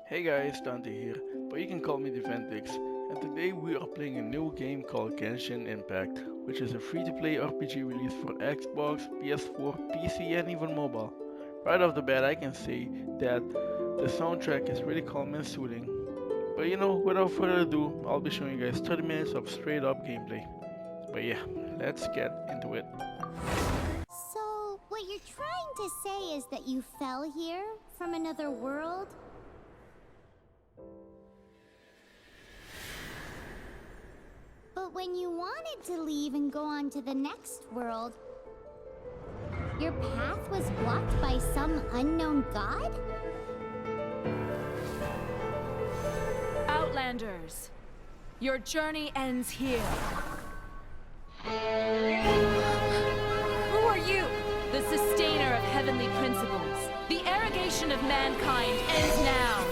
Hey guys, Dante here, but you can call me Dvntexx, and today we are playing a new game called Genshin Impact, which is a free-to-play RPG released for Xbox, PS4, PC and even mobile. Right off the bat I can say that the soundtrack is really calm and soothing. But without further ado, I'll be showing you guys 30 minutes of straight up gameplay. But yeah, let's get into it. So, what you're trying to say is that you fell here from another world? But when you wanted to leave and go on to the next world, your path was blocked by some unknown god? Outlanders, your journey ends here. Who are you? The sustainer of heavenly principles. The arrogation of mankind ends now.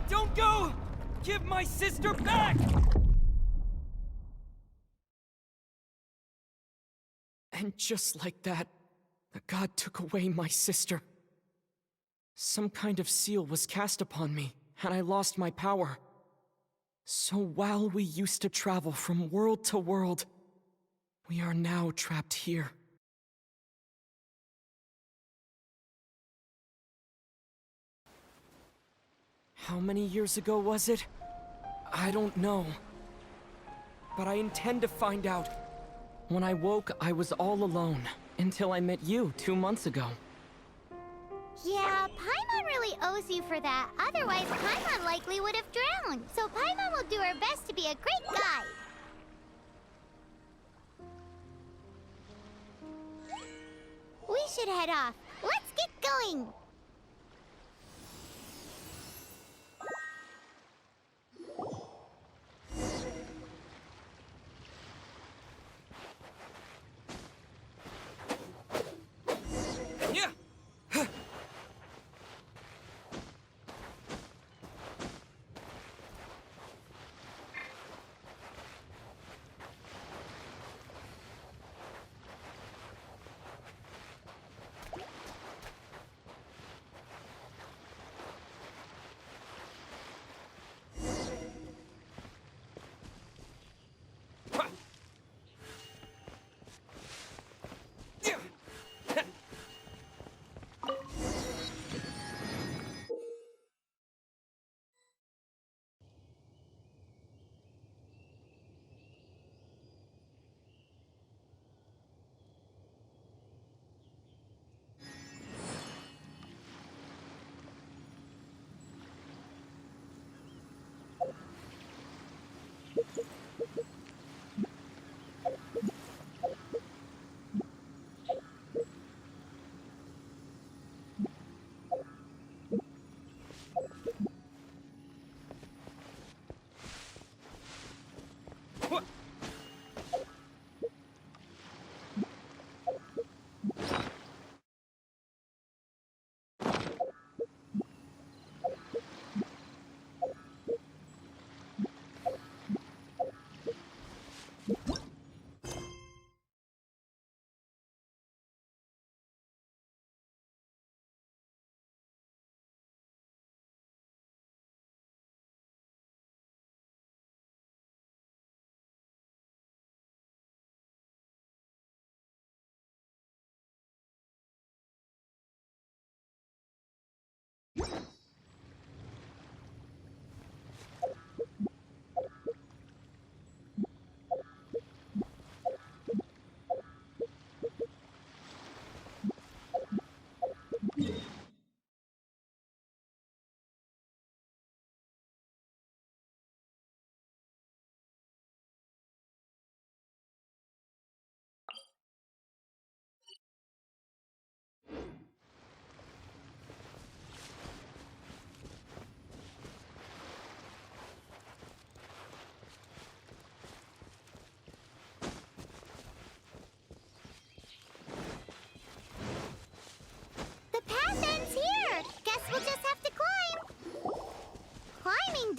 Don't go! Give my sister back! And just like that, the god took away my sister. Some kind of seal was cast upon me, and I lost my power. So while we used to travel from world to world, we are now trapped here. How many years ago was it? I don't know. But I intend to find out. When I woke, I was all alone, until I met you 2 months ago. Yeah, Paimon really owes you for that. Otherwise, Paimon likely would have drowned. So Paimon will do her best to be a great guide. We should head off. Let's get going!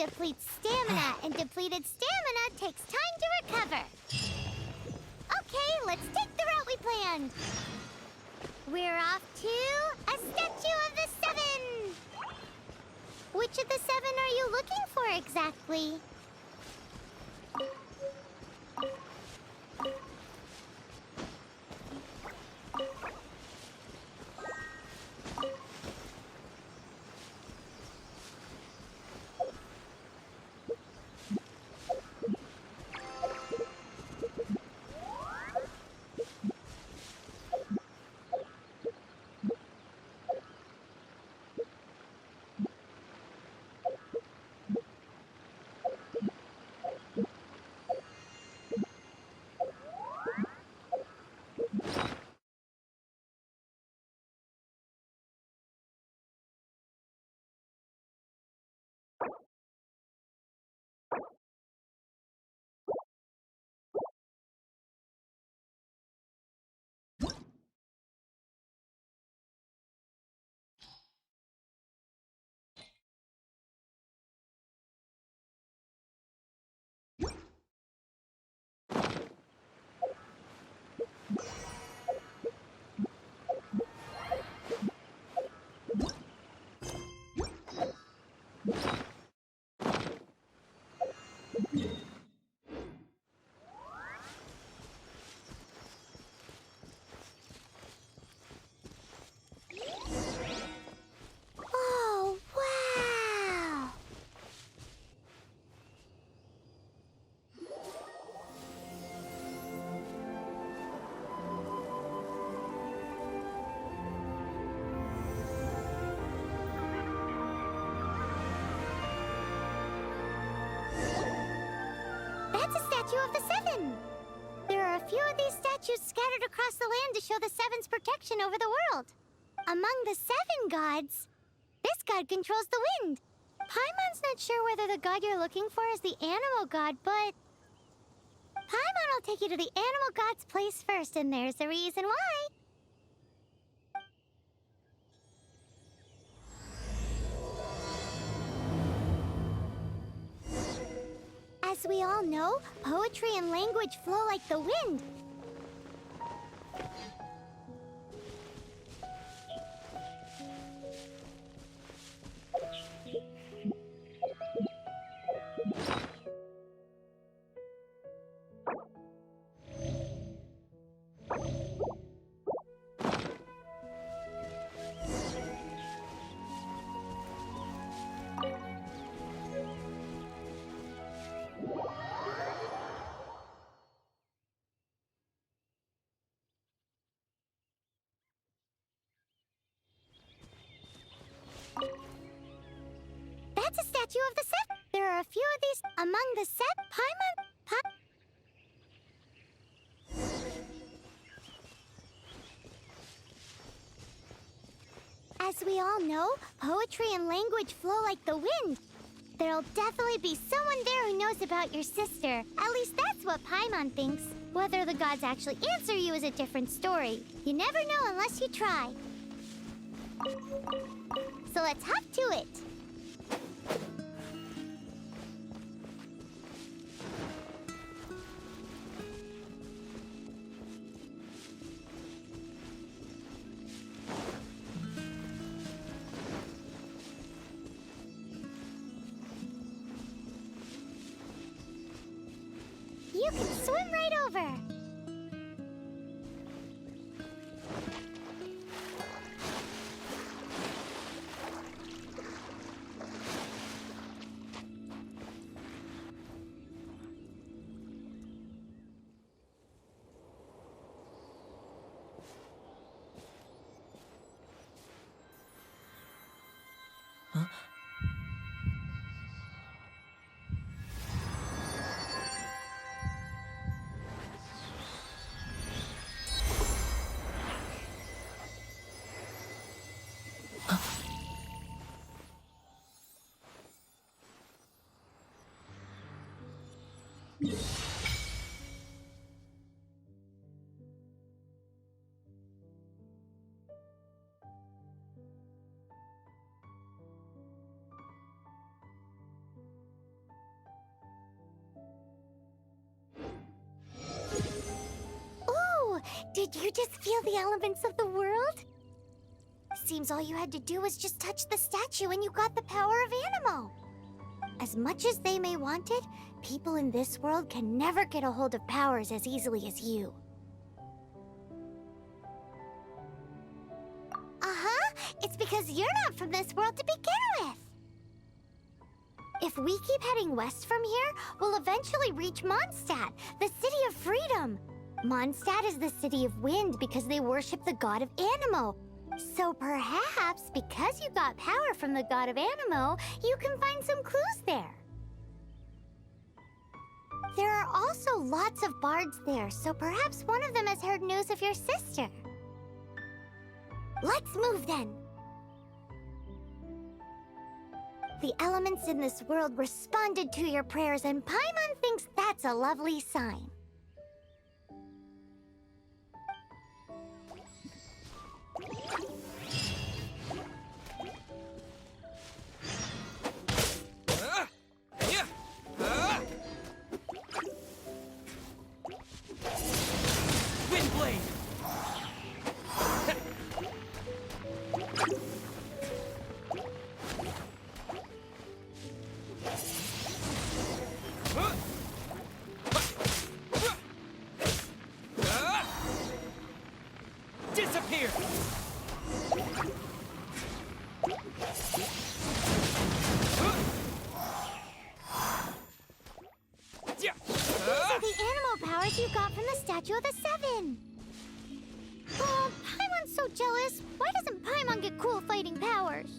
depletes stamina, and depleted stamina takes time to recover. Okay, let's take the route we planned. We're off to a Statue of the Seven. Which of the seven are you looking for exactly? Oh, wow! That's a statue of the Seven! There are a few of these statues scattered across the land to show the Seven's protection over the world. Among the seven gods, this god controls the wind. Paimon's not sure whether the god you're looking for is the animal god, but Paimon will take you to the animal god's place first, and there's the reason why. As we all know, poetry and language flow like the wind. That's a statue of the Seven. There are a few of these among the Seven. As we all know, poetry and language flow like the wind. There'll definitely be someone there who knows about your sister. At least that's what Paimon thinks. Whether the gods actually answer you is a different story. You never know unless you try. So let's hop to it. You can swim right over. Did you just feel the elements of the world? Seems all you had to do was just touch the statue and you got the power of Animo. As much as they may want it, people in this world can never get a hold of powers as easily as you. Uh-huh, it's because you're not from this world to begin with. If we keep heading west from here, we'll eventually reach Mondstadt, the city of freedom. Mondstadt is the city of wind because they worship the god of Animo. So perhaps, because you got power from the god of Animo, you can find some clues there. There are also lots of bards there, so perhaps one of them has heard news of your sister. Let's move then. The elements in this world responded to your prayers, and Paimon thinks that's a lovely sign. Windblade! Disappear! These are the animal powers you got from the Statue of the Seven. Oh, Paimon's so jealous. Why doesn't Paimon get cool fighting powers?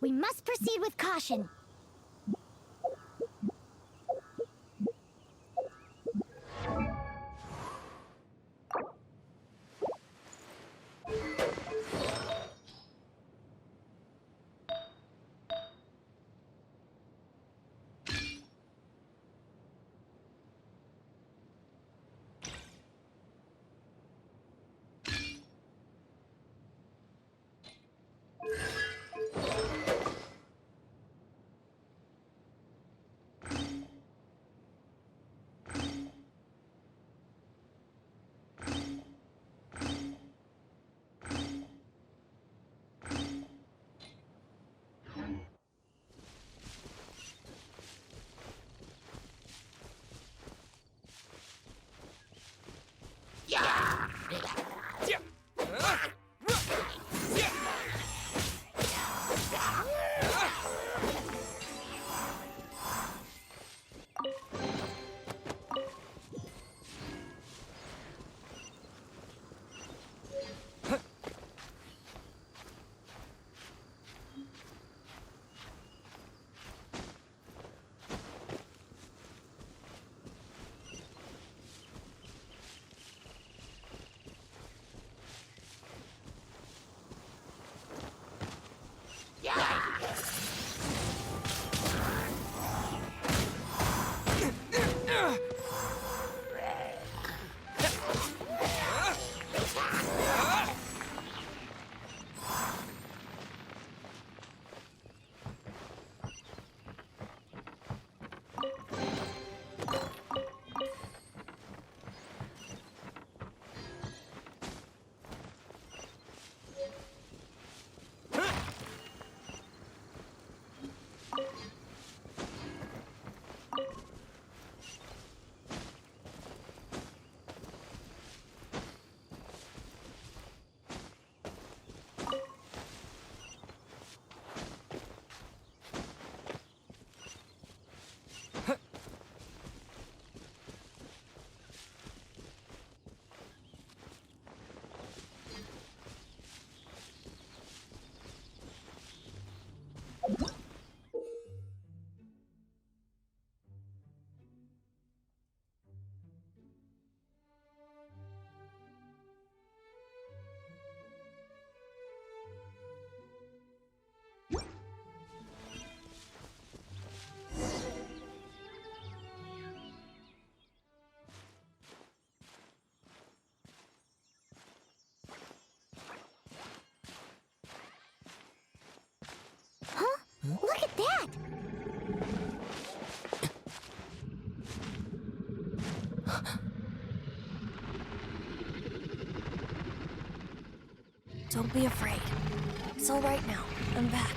We must proceed with caution. Look at that! Don't be afraid. It's all right now. I'm back.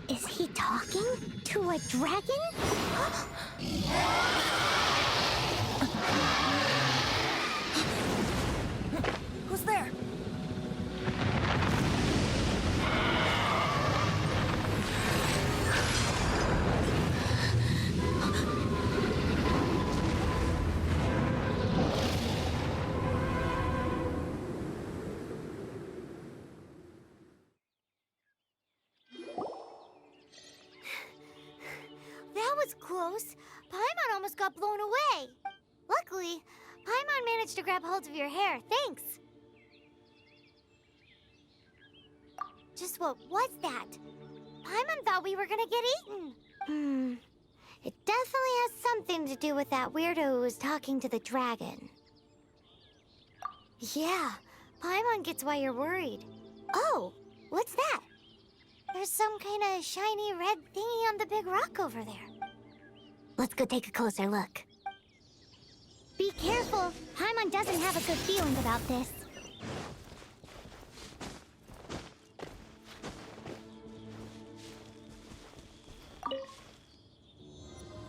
Is he talking to a dragon? Who's there? That was close. Paimon almost got blown away. Luckily, Paimon managed to grab hold of your hair. Thanks. Just what was that? Paimon thought we were gonna get eaten. It definitely has something to do with that weirdo who was talking to the dragon. Yeah, Paimon gets why you're worried. Oh, what's that? There's some kind of shiny red thingy on the big rock over there. Let's go take a closer look. Be careful. Paimon doesn't have a good feeling about this.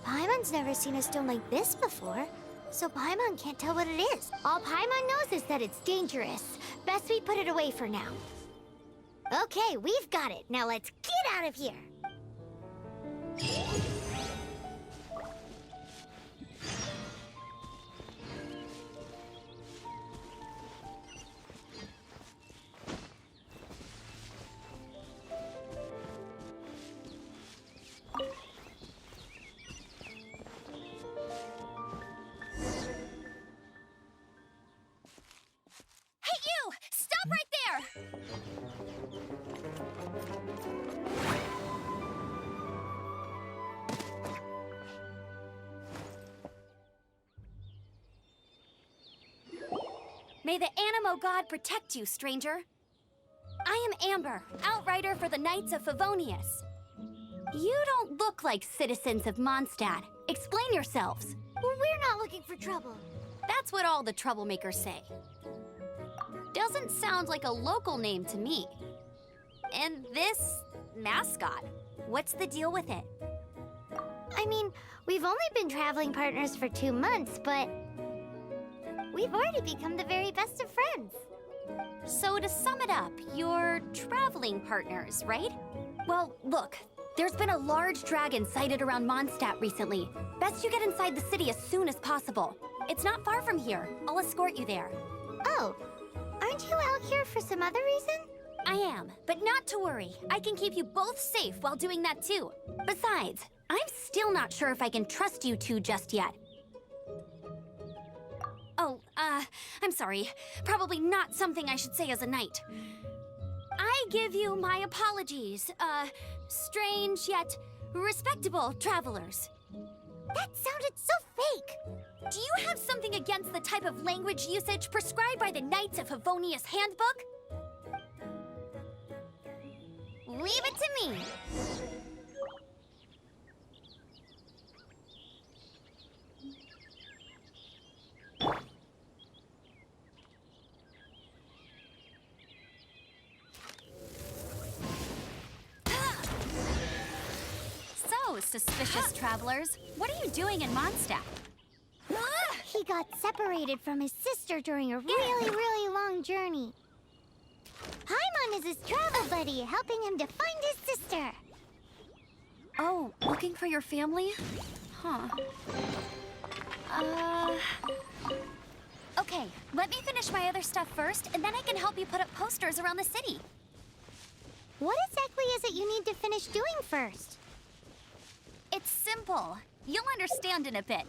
Paimon's never seen a stone like this before, so Paimon can't tell what it is. All Paimon knows is that it's dangerous. Best we put it away for now. Okay, we've got it. Now let's get out of here. May the Animo God protect you, stranger. I am Amber, outrider for the Knights of Favonius. You don't look like citizens of Mondstadt. Explain yourselves. We're not looking for trouble. That's what all the troublemakers say. Doesn't sound like a local name to me. And this mascot, what's the deal with it? I mean, we've only been traveling partners for 2 months, but we've already become the very best of friends. So to sum it up, you're traveling partners, right? Well, look, there's been a large dragon sighted around Mondstadt recently. Best you get inside the city as soon as possible. It's not far from here. I'll escort you there. Oh, aren't you out here for some other reason? I am, but not to worry. I can keep you both safe while doing that too. Besides, I'm still not sure if I can trust you two just yet. Oh, I'm sorry. Probably not something I should say as a knight. I give you my apologies, strange yet respectable travelers. That sounded so fake. Do you have something against the type of language usage prescribed by the Knights of Favonius Handbook? Leave it to me. So, suspicious travelers, what are you doing in Mondstadt? He got separated from his sister during a really long journey. Paimon is his travel buddy, helping him to find his sister. Oh, looking for your family? Huh. Okay, let me finish my other stuff first, and then I can help you put up posters around the city. What exactly is it you need to finish doing first? It's simple. You'll understand in a bit.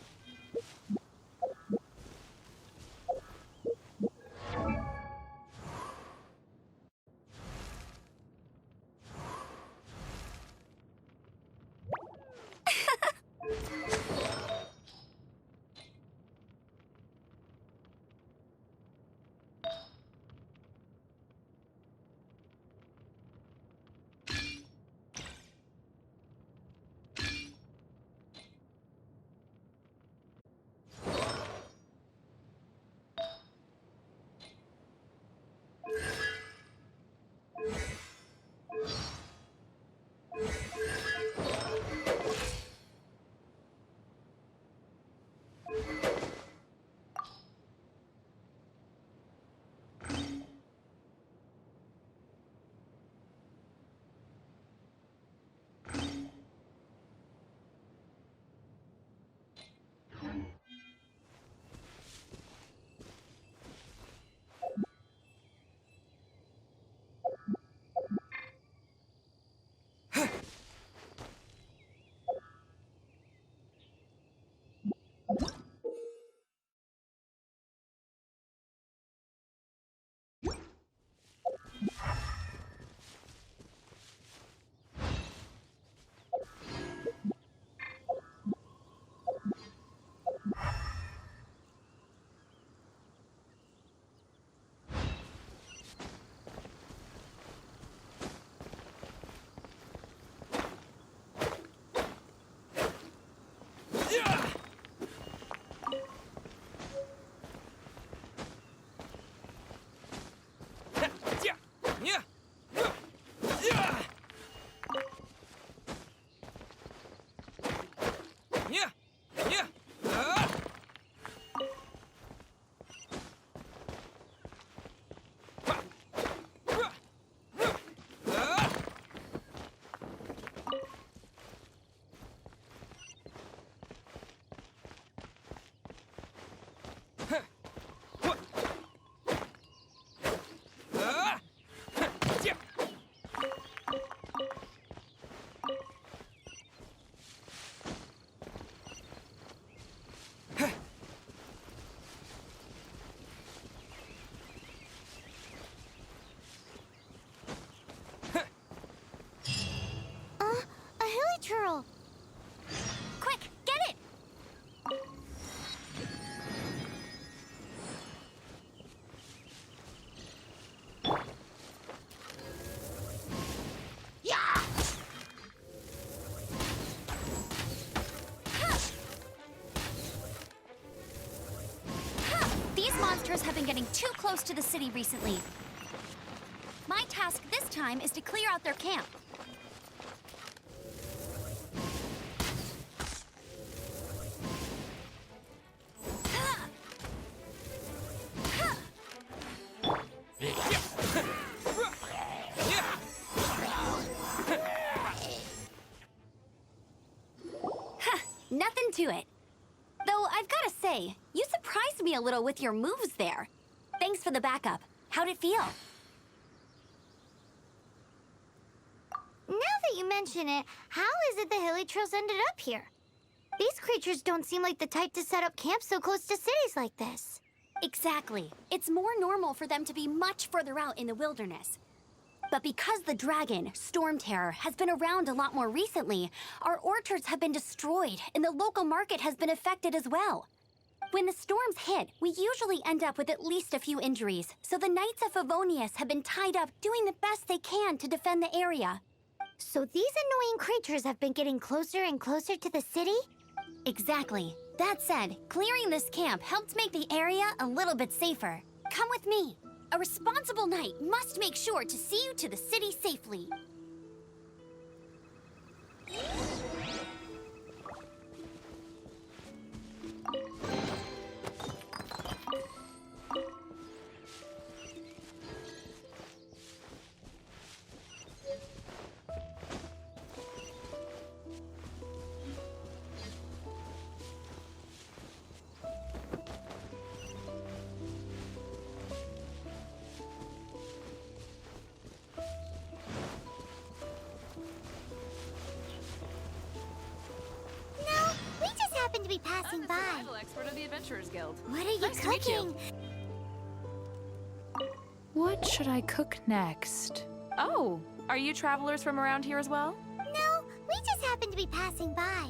monsters have been getting too close to the city recently. My task this time is to clear out their camp. Nothing to it. Though I've gotta say, you surprised me a little with your moves there. Thanks for the backup. How'd it feel? Now that you mention it, how is it the hilly trails ended up here? These creatures don't seem like the type to set up camp so close to cities like this. Exactly. It's more normal for them to be much further out in the wilderness. But because the dragon, Storm Terror, has been around a lot more recently, our orchards have been destroyed and the local market has been affected as well. When the storms hit, we usually end up with at least a few injuries, so the Knights of Favonius have been tied up doing the best they can to defend the area. So these annoying creatures have been getting closer and closer to the city? Exactly. That said, clearing this camp helped make the area a little bit safer. Come with me. A responsible knight must make sure to see you to the city safely. To be passing I'm the by. survival expert of the Adventurers Guild. What are you Nice to meet you. cooking? What should I cook next? Oh, are you travelers from around here as well? No, we just happened to be passing by.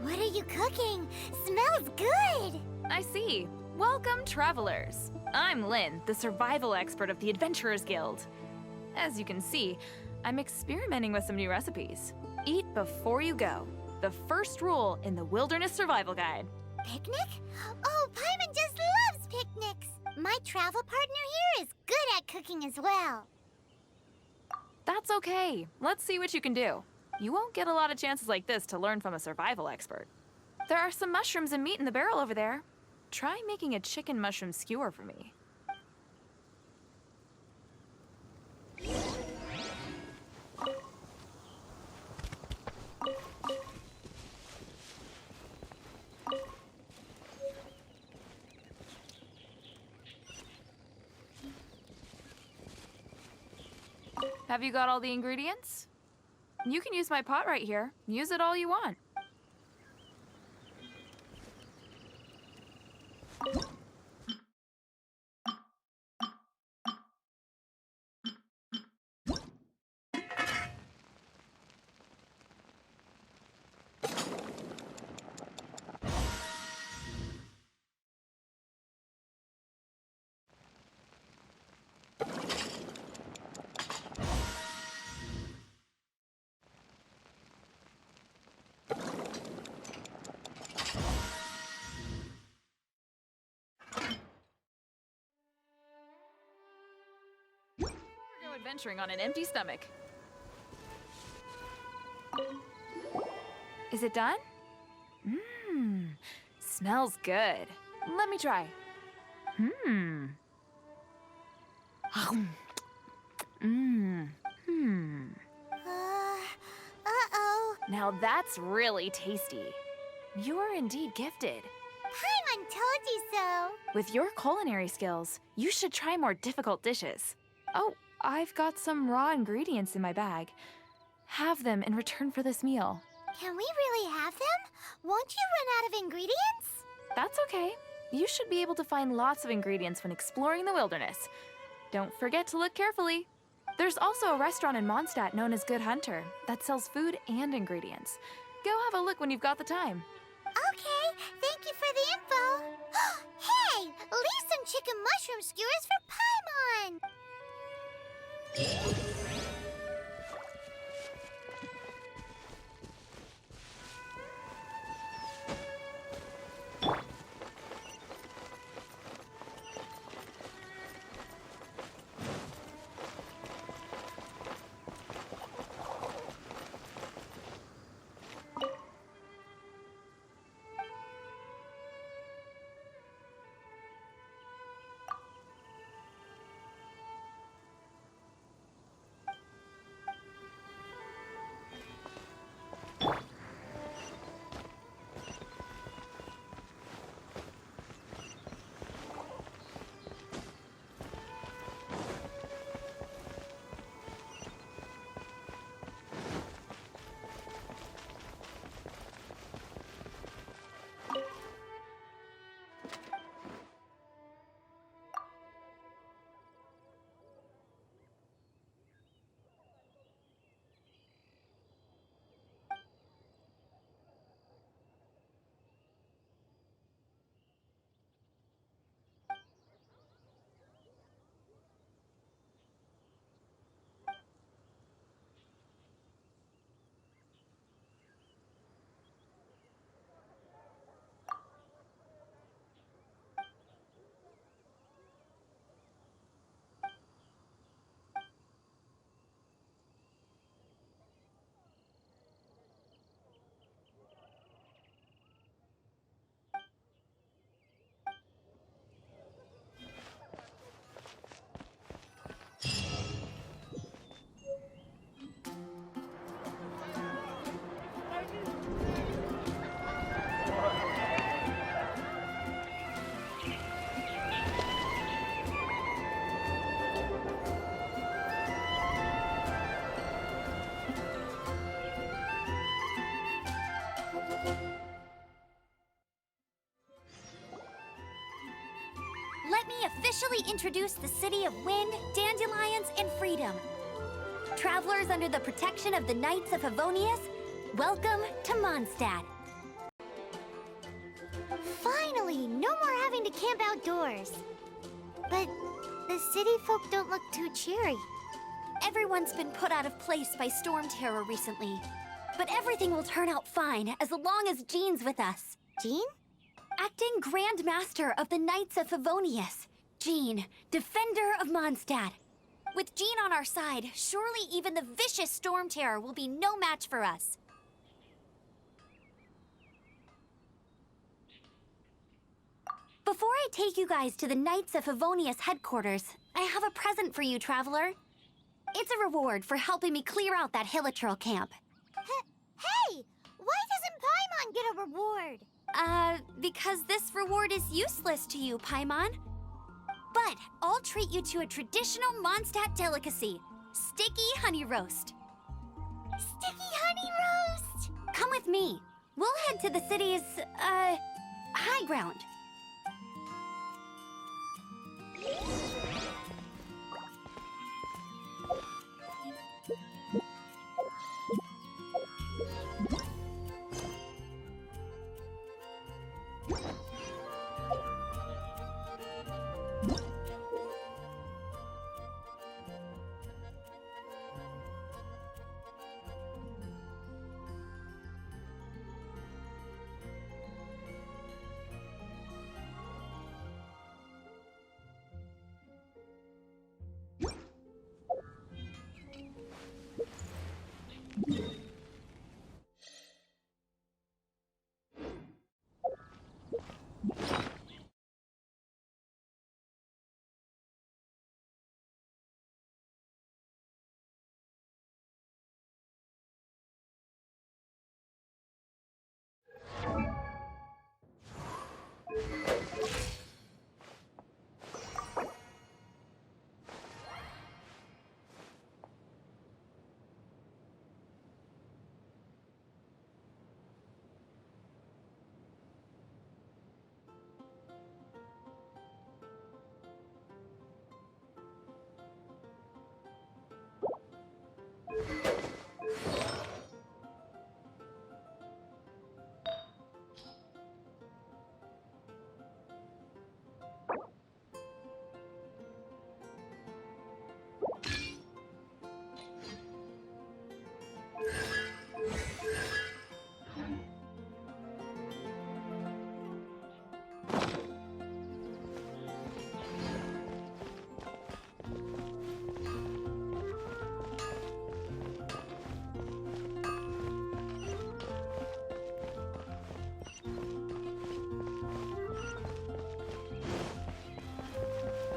What are you cooking? Smells good! I see. Welcome, travelers. I'm Lynn, the survival expert of the Adventurers Guild. As you can see, I'm experimenting with some new recipes. Eat before you go. The first rule in the Wilderness Survival Guide. Picnic? Oh, Paimon just loves picnics! My travel partner here is good at cooking as well. That's okay. Let's see what you can do. You won't get a lot of chances like this to learn from a survival expert. There are some mushrooms and meat in the barrel over there. Try making a chicken mushroom skewer for me. Have you got all the ingredients? You can use my pot right here. Use it all you want. Go adventuring on an empty stomach. Is it done? Mmm, smells good. Let me try. Mmm. Uh-oh. Now that's really tasty. You're indeed gifted. Paimon told you so. With your culinary skills, you should try more difficult dishes. Oh, I've got some raw ingredients in my bag. Have them in return for this meal. Can we really have them? Won't you run out of ingredients? That's okay. You should be able to find lots of ingredients when exploring the wilderness. Don't forget to look carefully. There's also a restaurant in Mondstadt known as Good Hunter that sells food and ingredients. Go have a look when you've got the time. Okay, thank you for the info. Hey, leave some chicken mushroom skewers for Paimon. officially introduce the city of wind, dandelions, and freedom. Travelers under the protection of the Knights of Favonius, welcome to Mondstadt. Finally, no more having to camp outdoors. But the city folk don't look too cheery. Everyone's been put out of place by storm terror recently. But everything will turn out fine as long as Jean's with us. Jean? Acting Grand Master of the Knights of Favonius. Jean, Defender of Mondstadt. With Jean on our side, surely even the vicious storm terror will be no match for us. Before I take you guys to the Knights of Favonius headquarters, I have a present for you, Traveler. It's a reward for helping me clear out that Hilichurl camp. Hey! Why doesn't Paimon get a reward? Because this reward is useless to you, Paimon. But I'll treat you to a traditional Mondstadt delicacy, sticky honey roast. Sticky honey roast! Come with me. We'll head to the city's, high ground.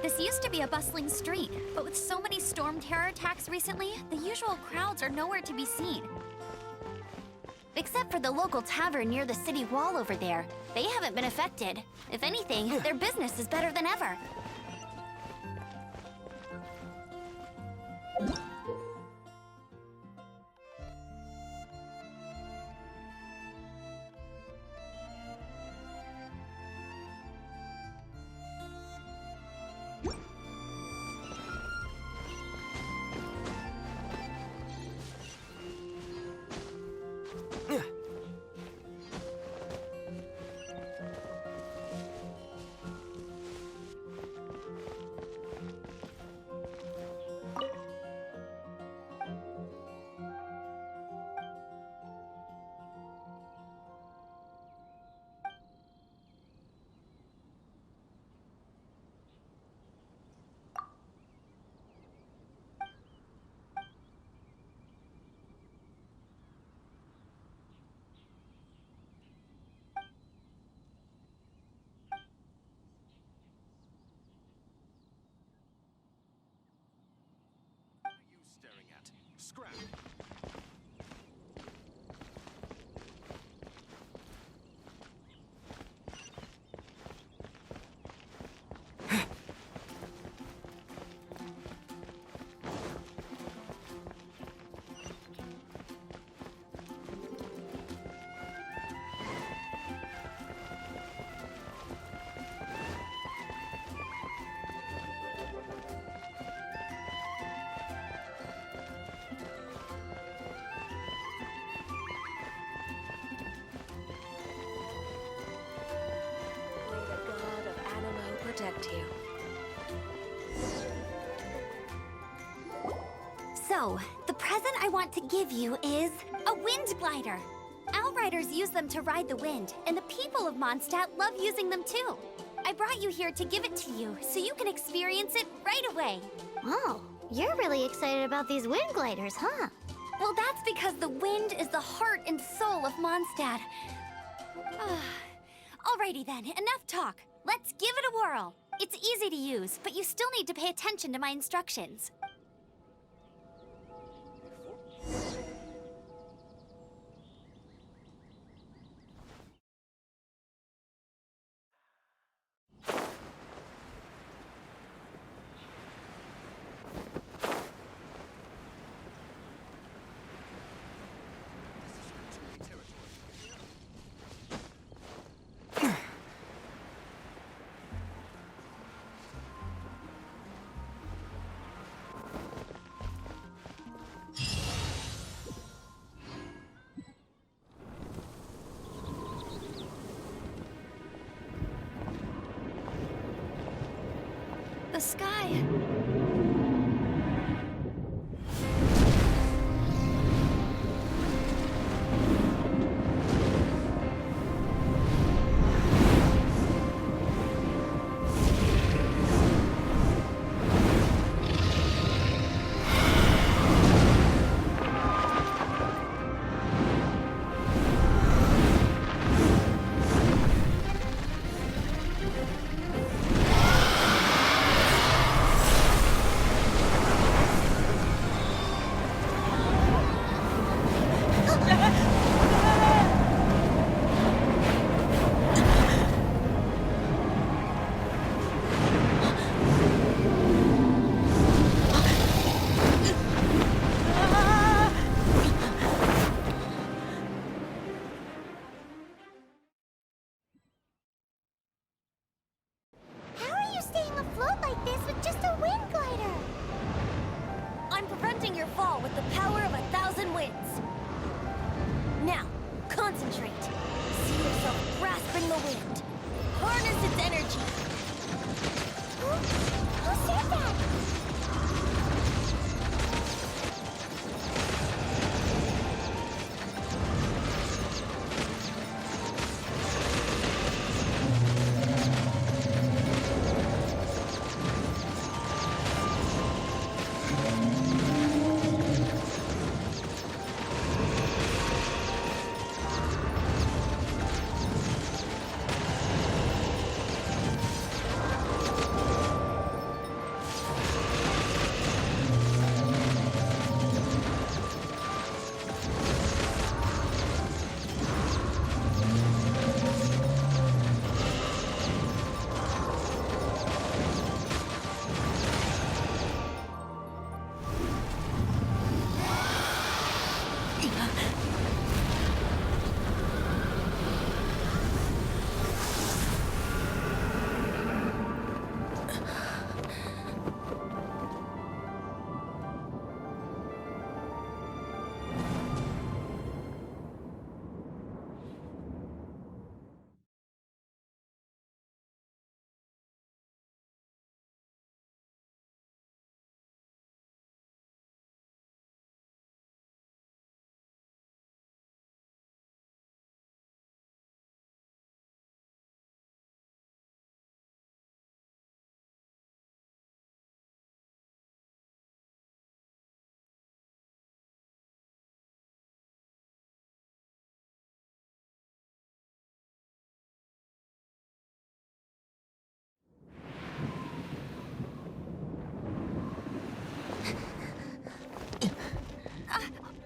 This used to be a bustling street, but with so many storm terror attacks recently, the usual crowds are nowhere to be seen. Except for the local tavern near the city wall over there. They haven't been affected. If anything, their business is better than ever. Scrap. to you. So, the present I want to give you is a wind glider. Outriders use them to ride the wind, and the people of Mondstadt love using them too. I brought you here to give it to you, so you can experience it right away. Oh, you're really excited about these wind gliders, huh? Well, that's because the wind is the heart and soul of Mondstadt. Alrighty then, enough talk. Let's give it a whirl. It's easy to use, but you still need to pay attention to my instructions. The sky. How are you staying afloat like this with just a wind glider? I'm preventing your fall with the power of 1,000 winds. Now, concentrate. See yourself grasping the wind. Harness its energy. Who said that?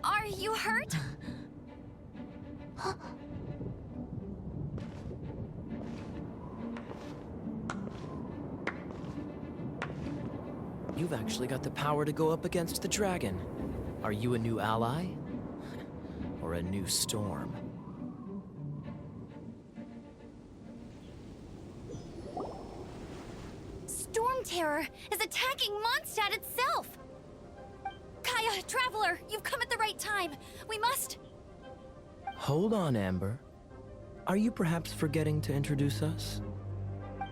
Are you hurt? You've actually got the power to go up against the dragon. Are you a new ally? Or a new storm? Storm Terror is attacking Mondstadt itself! Kaya, Traveler, you've come at the right time. We must... Hold on, Amber. Are you perhaps forgetting to introduce us?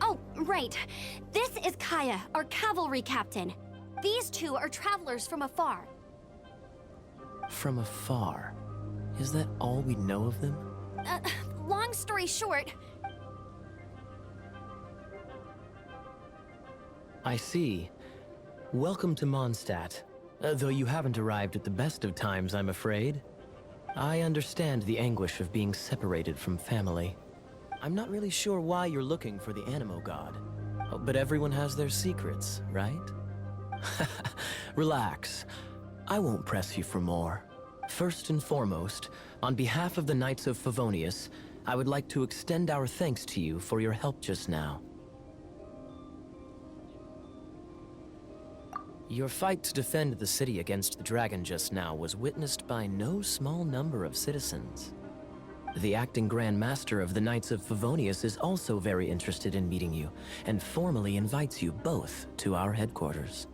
Oh, Right. This is Kaya, our cavalry captain. These two are travelers from afar. From afar? Is that all we know of them? Long story short, I see. Welcome to Mondstadt. Though you haven't arrived at the best of times, I'm afraid. I understand the anguish of being separated from family. I'm not really sure why you're looking for the Animo God. But everyone has their secrets, right? Relax. I won't press you for more. First and foremost, on behalf of the Knights of Favonius, I would like to extend our thanks to you for your help just now. Your fight to defend the city against the dragon just now was witnessed by no small number of citizens. The acting Grand Master of the Knights of Favonius is also very interested in meeting you, and formally invites you both to our headquarters.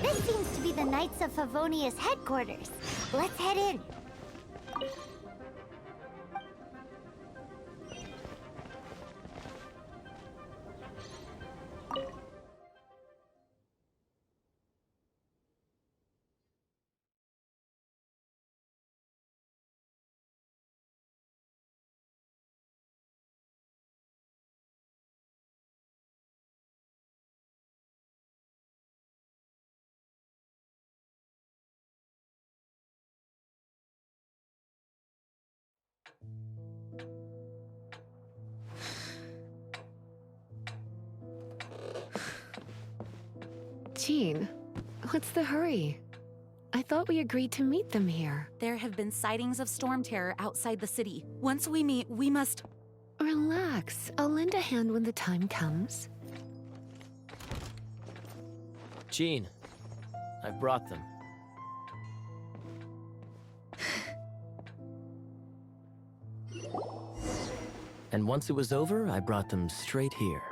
This seems to be the Knights of Favonius headquarters. Let's head in. Jean, what's the hurry? I thought we agreed to meet them here. There have been sightings of storm terror outside the city. Once we meet, we must... Relax. I'll lend a hand when the time comes. Jean, I've brought them. And once it was over, I brought them straight here.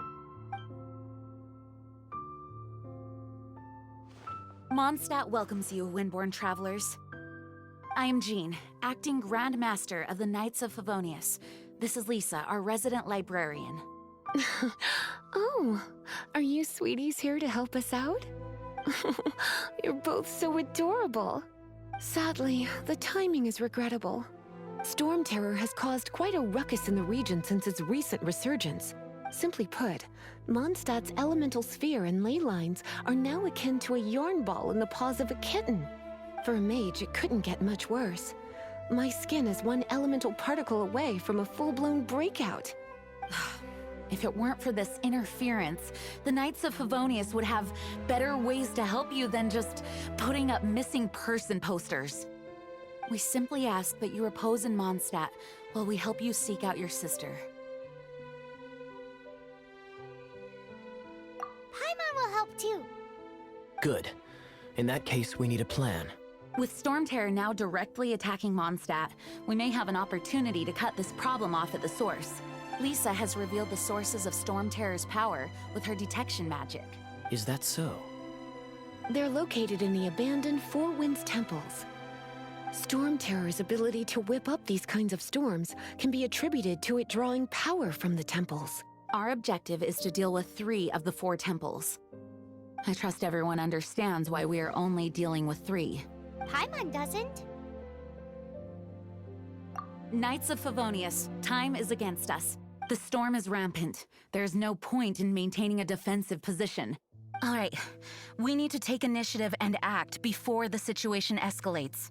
Mondstadt welcomes you, Windborn travelers. I am Jean, acting Grand Master of the Knights of Favonius. This is Lisa, our resident librarian. Oh, are you sweeties here to help us out? You're both so adorable. Sadly, the timing is regrettable. Storm terror has caused quite a ruckus in the region since its recent resurgence. Simply put, Mondstadt's elemental sphere and ley lines are now akin to a yarn ball in the paws of a kitten. For a mage, it couldn't get much worse. My skin is one elemental particle away from a full-blown breakout. If it weren't for this interference, the Knights of Favonius would have better ways to help you than just putting up missing person posters. We simply ask that you repose in Mondstadt while we help you seek out your sister. Paimon will help too. Good. In that case, we need a plan. With storm terror now directly attacking Mondstadt, we may have an opportunity to cut this problem off at the source. Lisa has revealed the sources of Storm Terror's power with her detection magic. Is that so? They're located in the abandoned Four Winds temples. Storm Terror's ability to whip up these kinds of storms can be attributed to it drawing power from the temples. Our objective is to deal with 3 of the 4 temples. I trust everyone understands why we are only dealing with 3. Paimon doesn't. Knights of Favonius, time is against us. The storm is rampant. There's no point in maintaining a defensive position. All right, we need to take initiative and act before the situation escalates.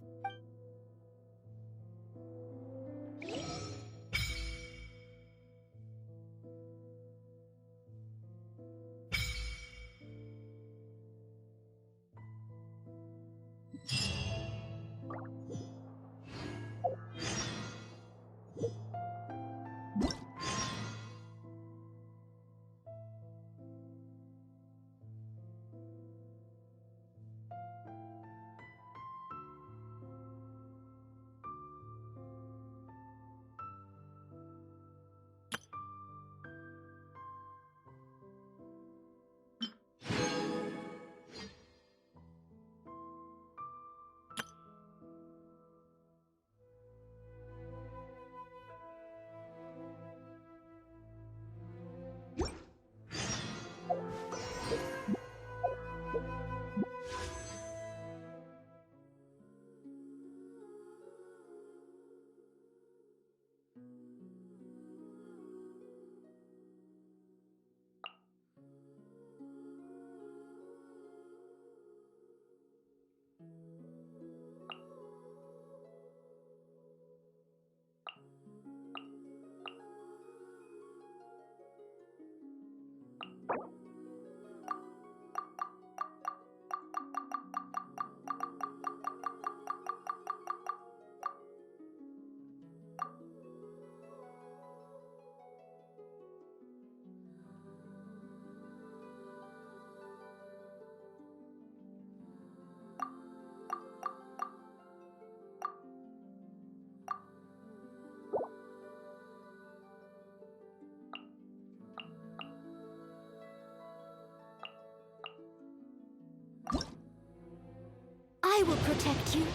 I will protect you.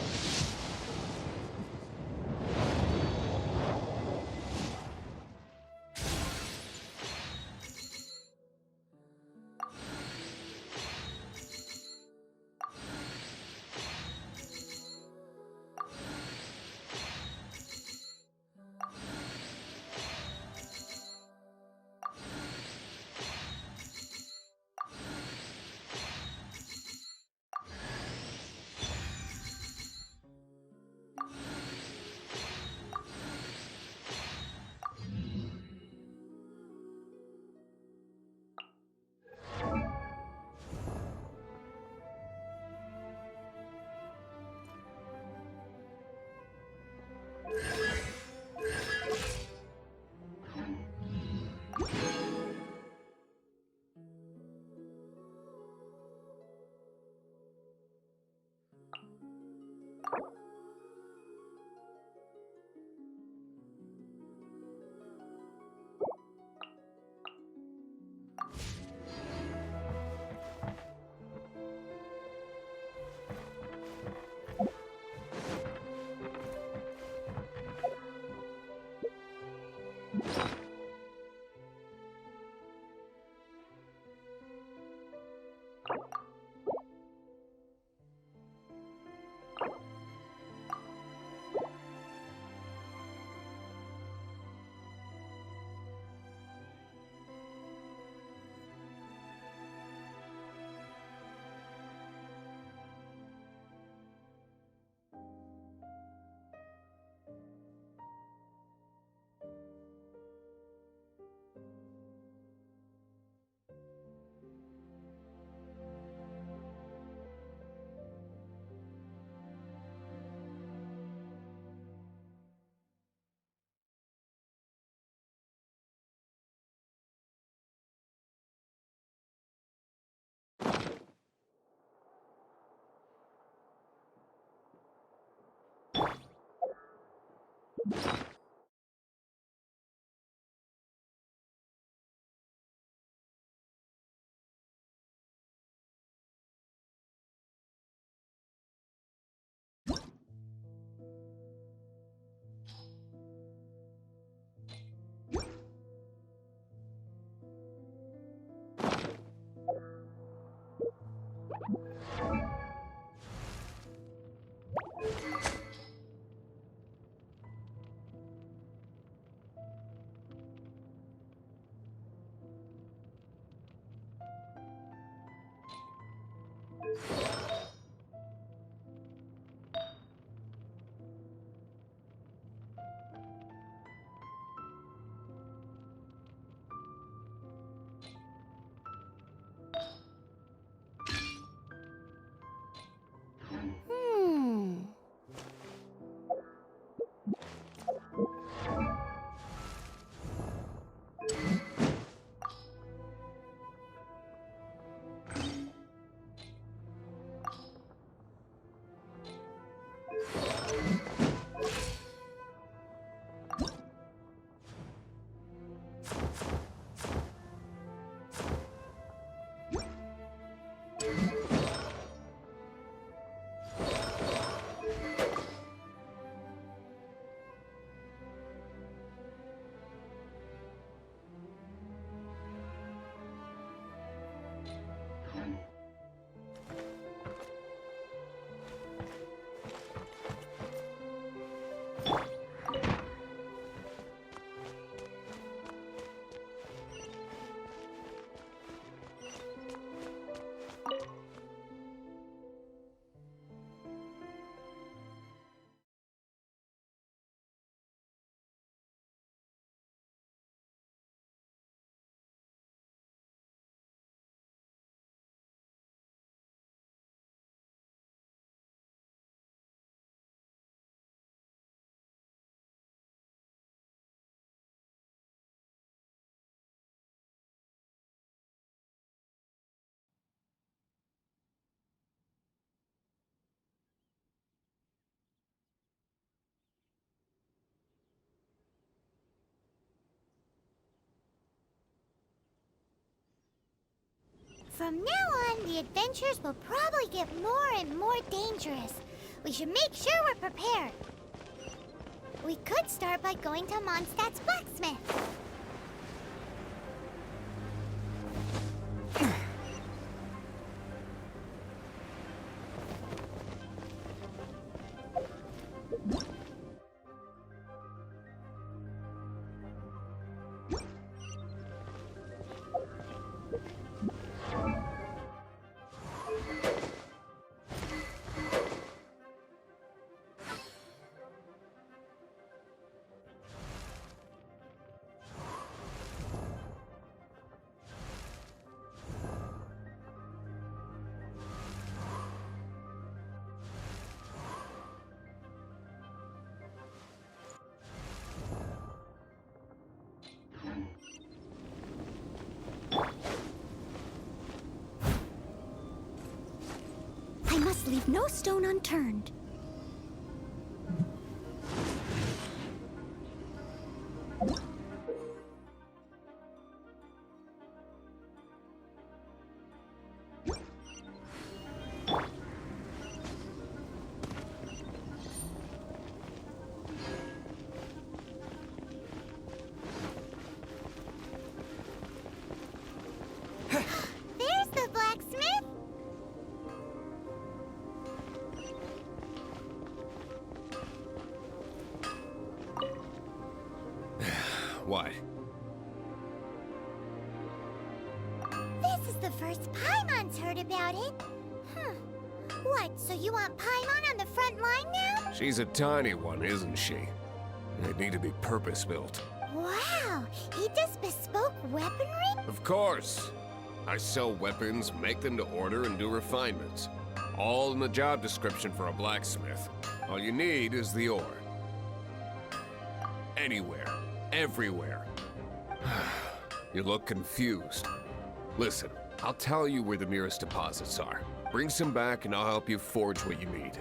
From now on, the adventures will probably get more and more dangerous. We should make sure we're prepared. We could start by going to Mondstadt's blacksmith. I must leave no stone unturned. There's the blacksmith. What? This is the first Paimon's heard about it. What, so you want Paimon on the front line now? She's a tiny one, isn't she? They need to be purpose-built. Wow, he does bespoke weaponry? Of course! I sell weapons, make them to order, and do refinements. All in the job description for a blacksmith. All you need is the ore. Anywhere. Everywhere. You look confused. Listen, I'll tell you where the nearest deposits are. Bring some back and I'll help you forge what you need.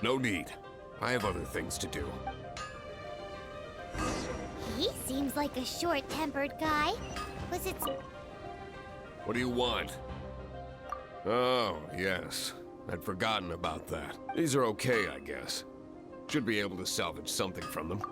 No need. I have other things to do. He seems like a short-tempered guy. Was it... What do you want? Oh, yes. I'd forgotten about that. These are okay, I guess. Should be able to salvage something from them.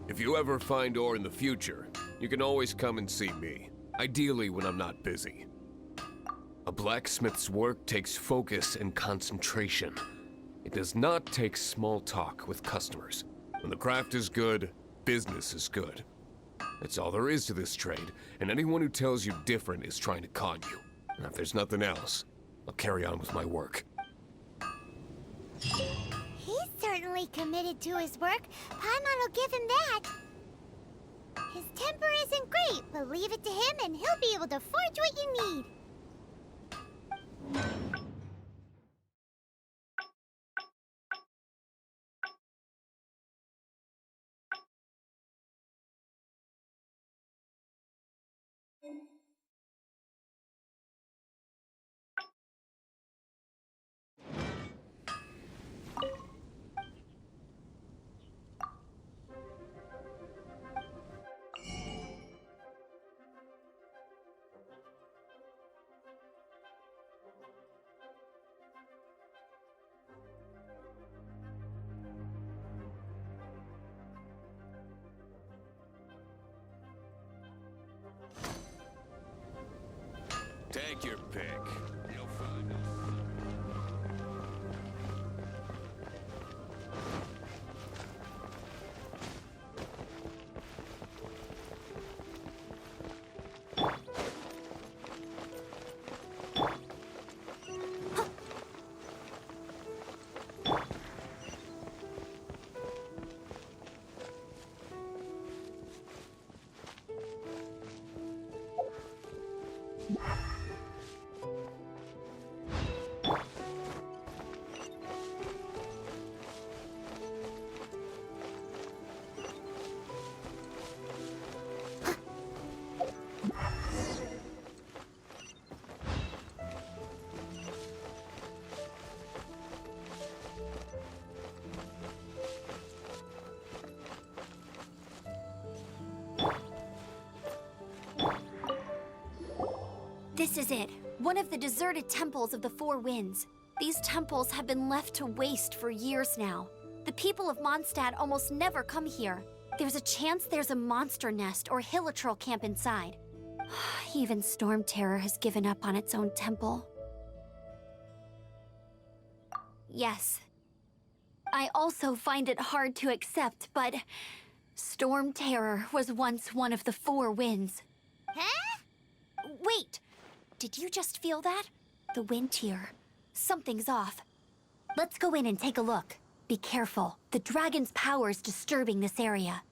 If you ever find ore in the future, you can always come and see me. Ideally when I'm not busy. A blacksmith's work takes focus and concentration. It does not take small talk with customers. When the craft is good, business is good. That's all there is to this trade, and anyone who tells you different is trying to con you. And if there's nothing else, I'll carry on with my work. He's certainly committed to his work. Paimon will give him that. His temper isn't great, but leave it to him and he'll be able to forge what you need. Take your pick. You'll find This is it. One of the deserted temples of the Four Winds. These temples have been left to waste for years now. The people of Mondstadt almost never come here. There's a chance there's a monster nest or hilitrol camp inside. Even Storm Terror has given up on its own temple. Yes. I also find it hard to accept, but Storm Terror was once one of the Four Winds. Huh? Wait! Did you just feel that? The wind here. Something's off. Let's go in and take a look. Be careful. The dragon's power is disturbing this area.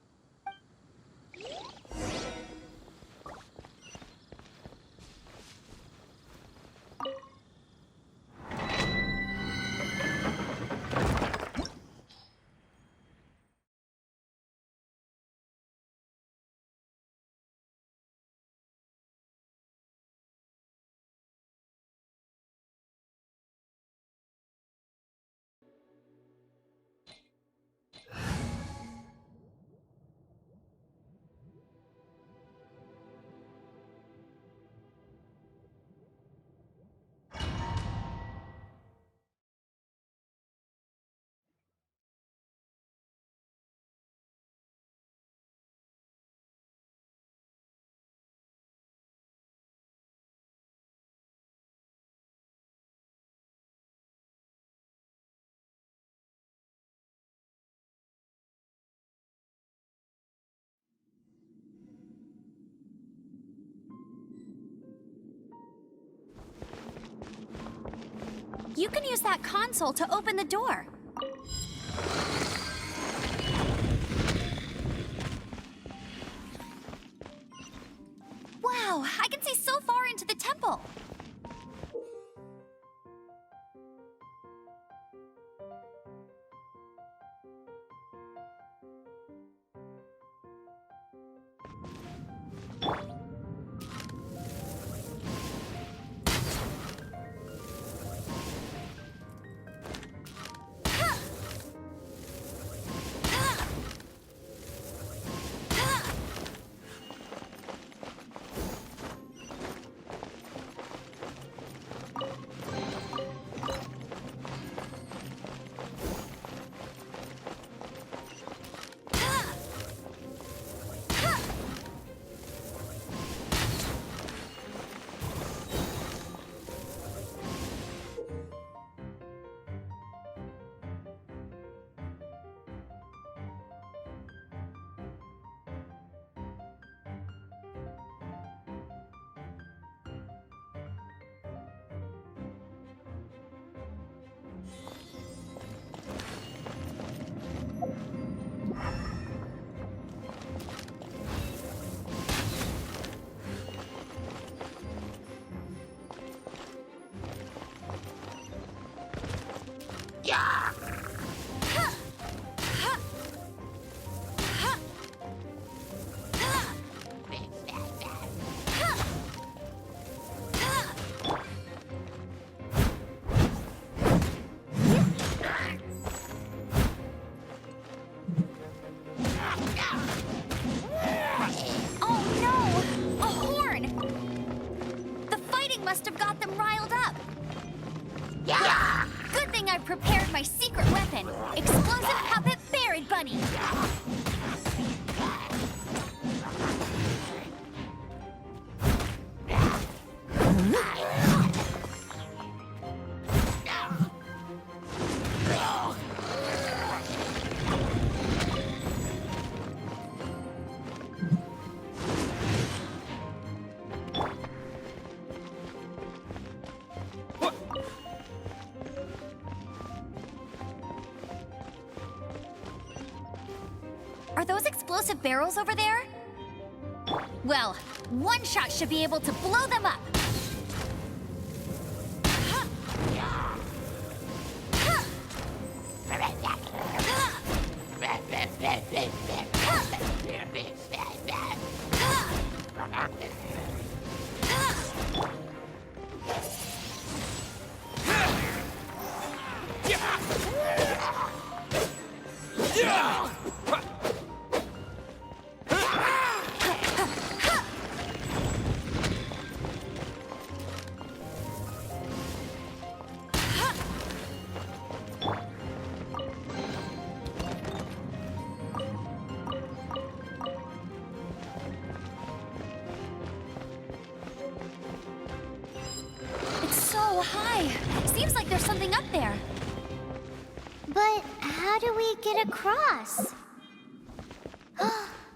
You can use that console to open the door. Wow, I can see so far into the temple. Must have got them riled up. Yeah! Good thing I prepared my secret weapon, explosive puppet Buried Bunny. Are those explosive barrels over there? Well, one shot should be able to blow them up. Seems like there's something up there. But how do we get across?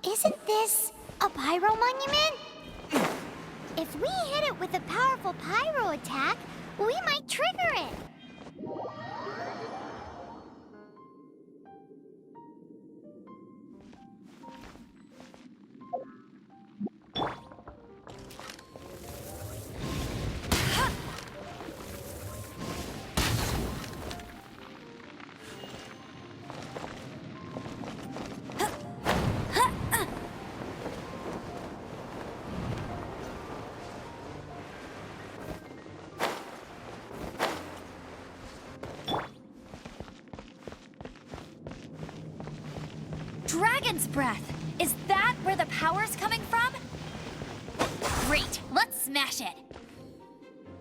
Isn't this a pyro monument? If we hit it with a powerful pyro attack, we might trigger it. Dragon's breath! Is that where the power's coming from? Great, let's smash it!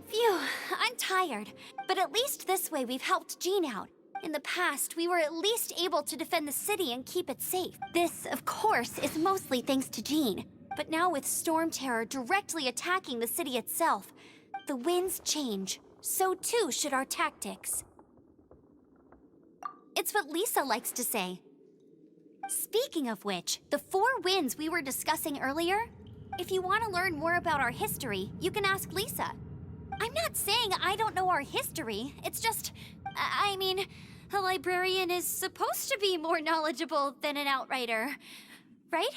Phew, I'm tired. But at least this way we've helped Jean out. In the past, we were at least able to defend the city and keep it safe. This, of course, is mostly thanks to Jean. But now with Storm Terror directly attacking the city itself, the winds change. So too should our tactics. It's what Lisa likes to say. Speaking of which, the 4 winds we were discussing earlier, if you want to learn more about our history, you can ask Lisa. I'm not saying I don't know our history, it's just, I mean, a librarian is supposed to be more knowledgeable than an outrider, right?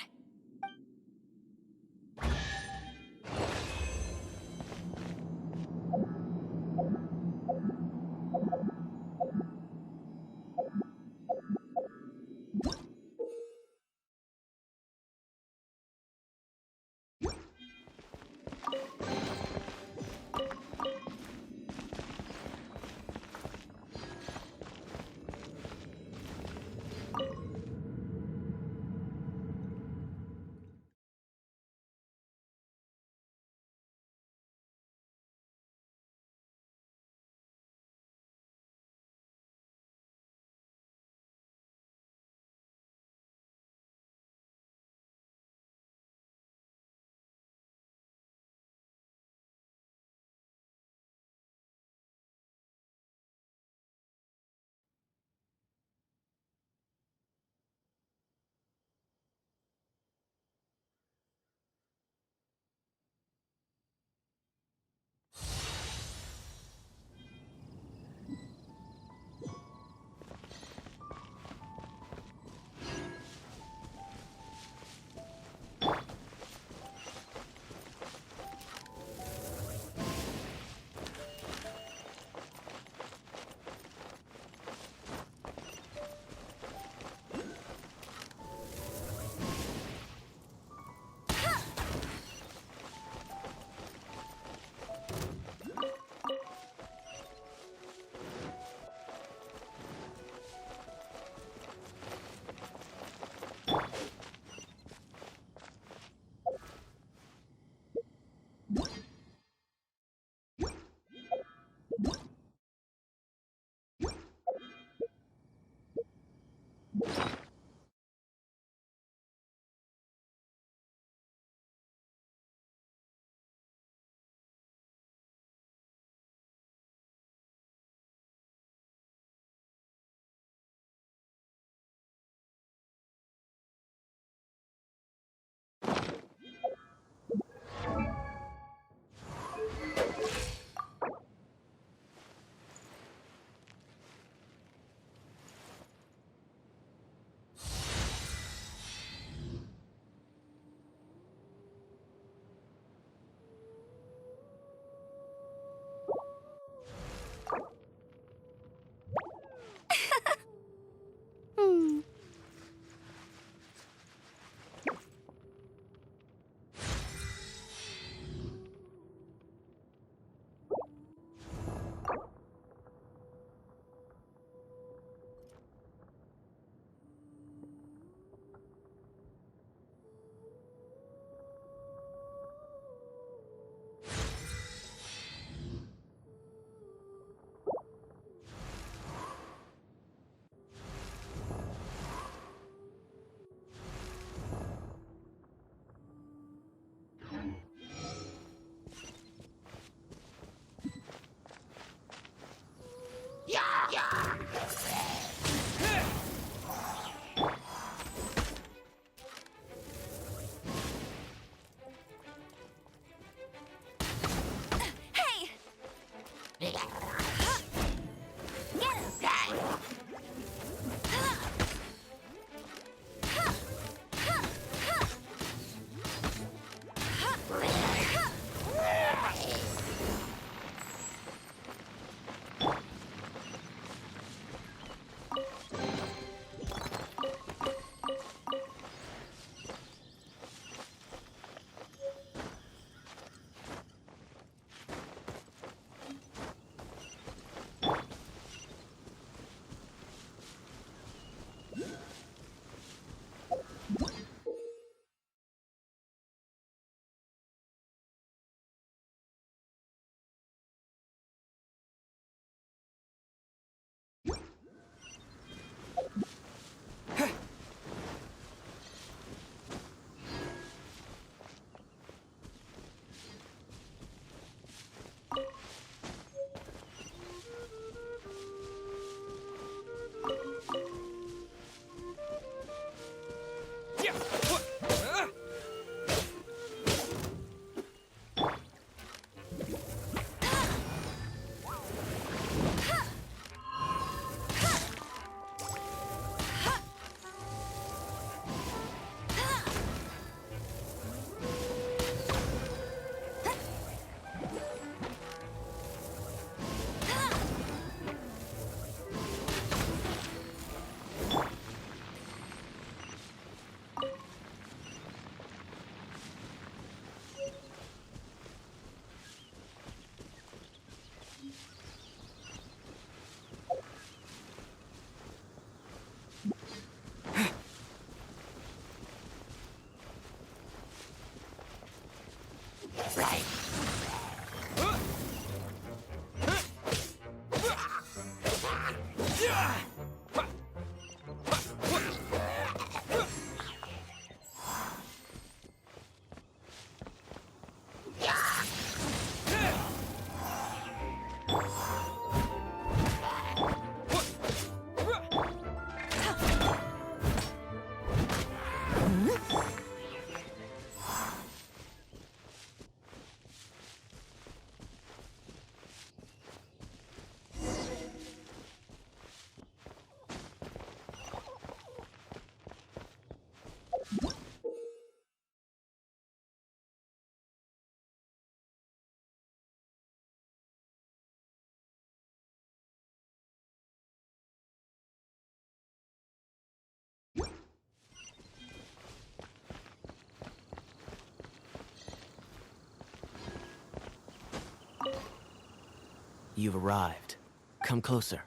You've arrived. Come closer.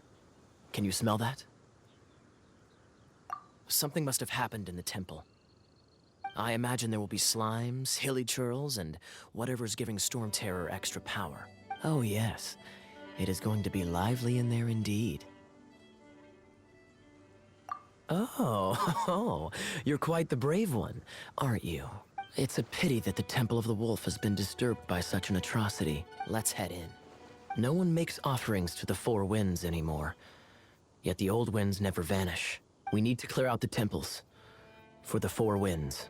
Can you smell that? Something must have happened in the temple. I imagine there will be slimes, hilly churls, and whatever's giving Storm Terror extra power. Oh yes, it is going to be lively in there indeed. Oh, you're quite the brave one, aren't you? It's a pity that the Temple of the Wolf has been disturbed by such an atrocity. Let's head in. No one makes offerings to the Four Winds anymore. Yet the old winds never vanish. We need to clear out the temples. For the Four Winds.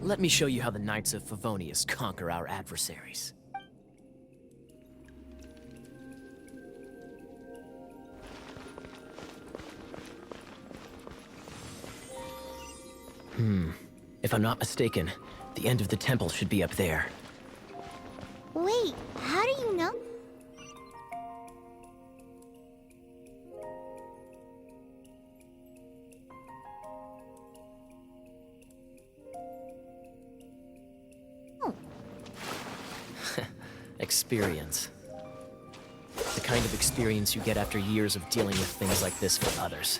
Let me show you how the Knights of Favonius conquer our adversaries. If I'm not mistaken, the end of the temple should be up there. Wait, how do you know? Experience. The kind of experience you get after years of dealing with things like this for others.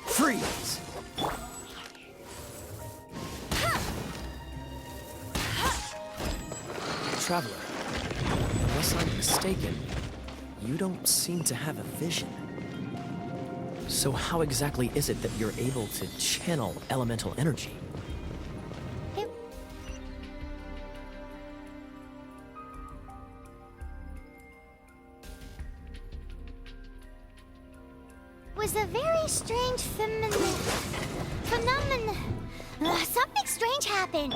Freeze! Traveler, unless I'm mistaken, you don't seem to have a vision. So how exactly is it that you're able to channel elemental energy? Was a very strange phenomenon. Something strange happened.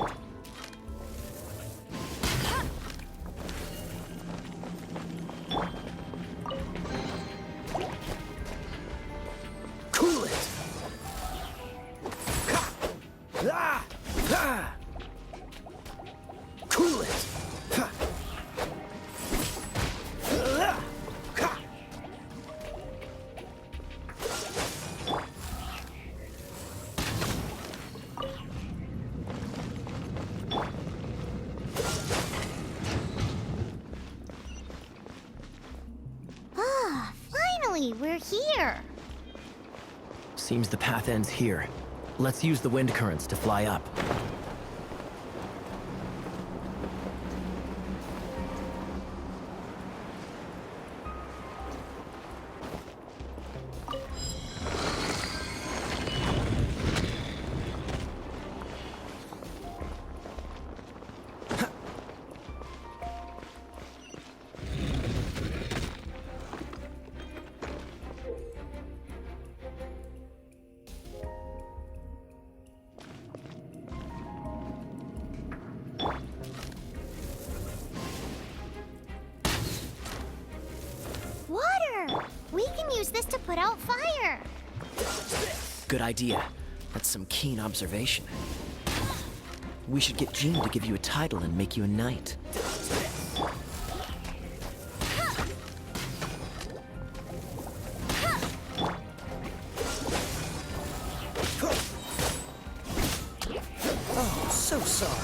Finally, we're here. Seems the path ends here. Let's use the wind currents to fly up. Water! We can use this to put out fire. Good idea. That's some keen observation. We should get Jean to give you a title and make you a knight. Oh, so sorry.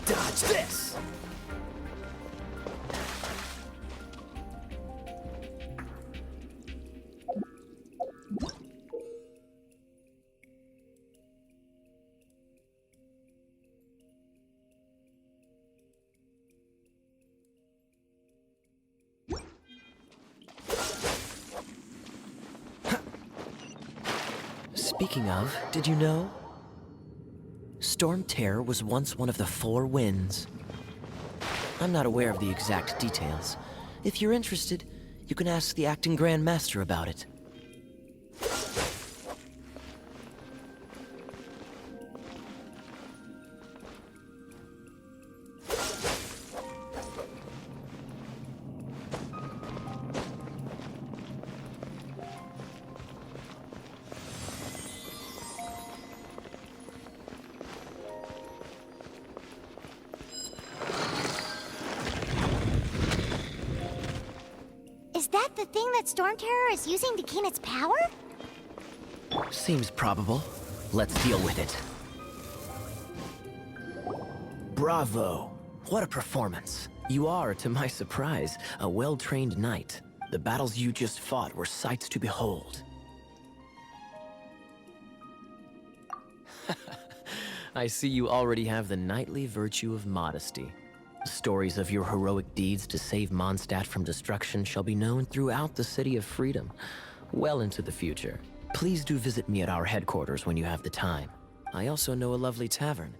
Dodge this! Speaking of, did you know? Storm Terror was once one of the 4 winds. I'm not aware of the exact details. If you're interested, you can ask the acting Grand Master about it. Is that the thing that Storm Terror is using to gain its power? Seems probable. Let's deal with it. Bravo! What a performance. You are, to my surprise, a well-trained knight. The battles you just fought were sights to behold. I see you already have the knightly virtue of modesty. Stories of your heroic deeds to save Mondstadt from destruction shall be known throughout the City of Freedom, well into the future. Please do visit me at our headquarters when you have the time. I also know a lovely tavern,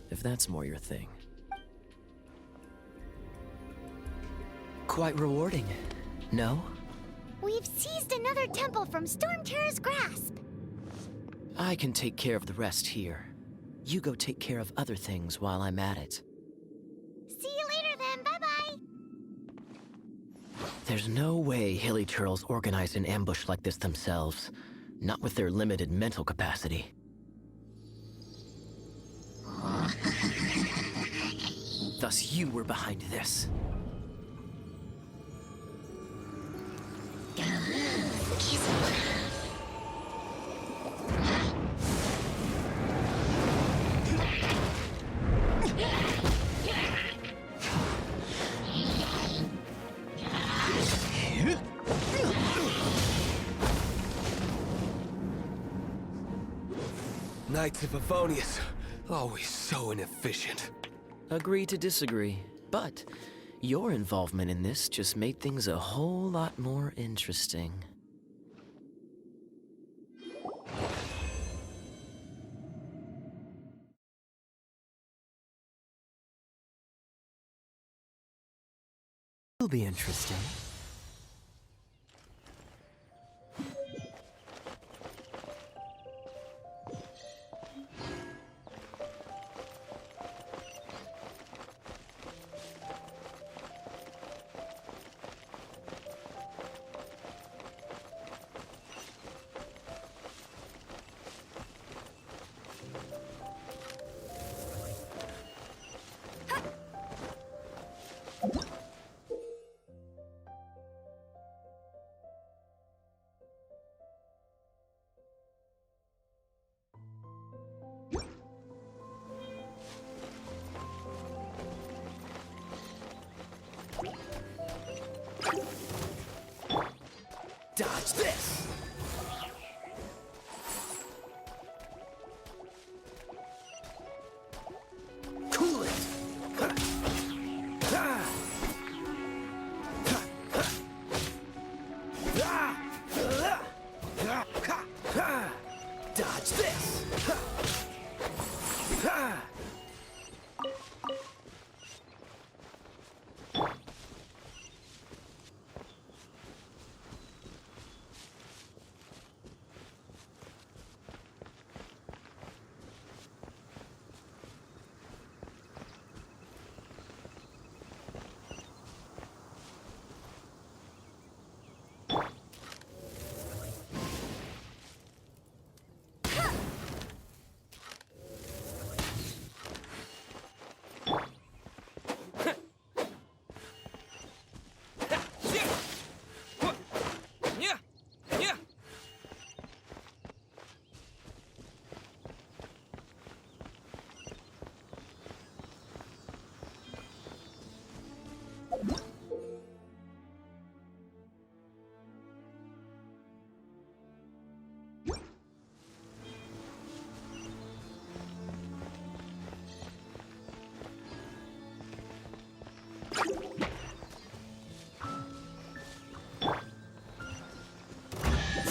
if that's more your thing. Quite rewarding, no? We've seized another temple from Storm Terror's grasp. I can take care of the rest here. You go take care of other things while I'm at it. See you later then, bye-bye! There's no way Hilly Turtles organized an ambush like this themselves. Not with their limited mental capacity. Thus you were behind this. Knights of Favonius, always so inefficient. Agree to disagree, but your involvement in this just made things a whole lot more interesting. It'll be interesting.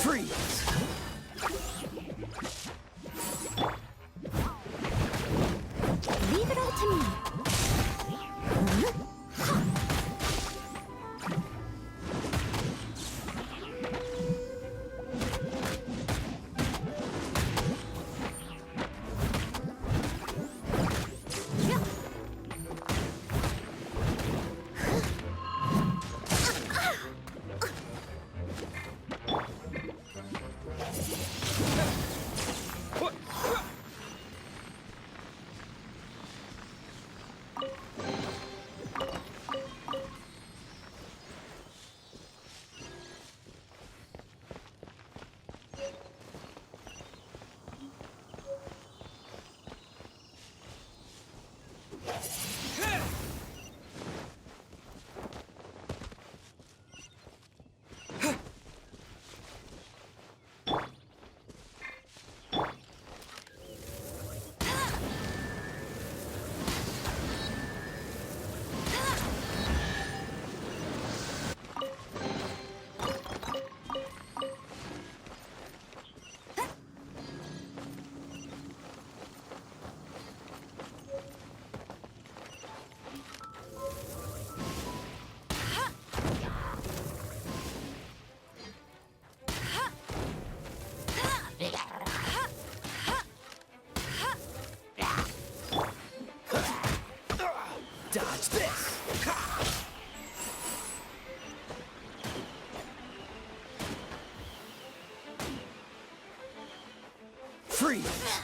Freeze! Leave it all to me. Dodge this! Freeze!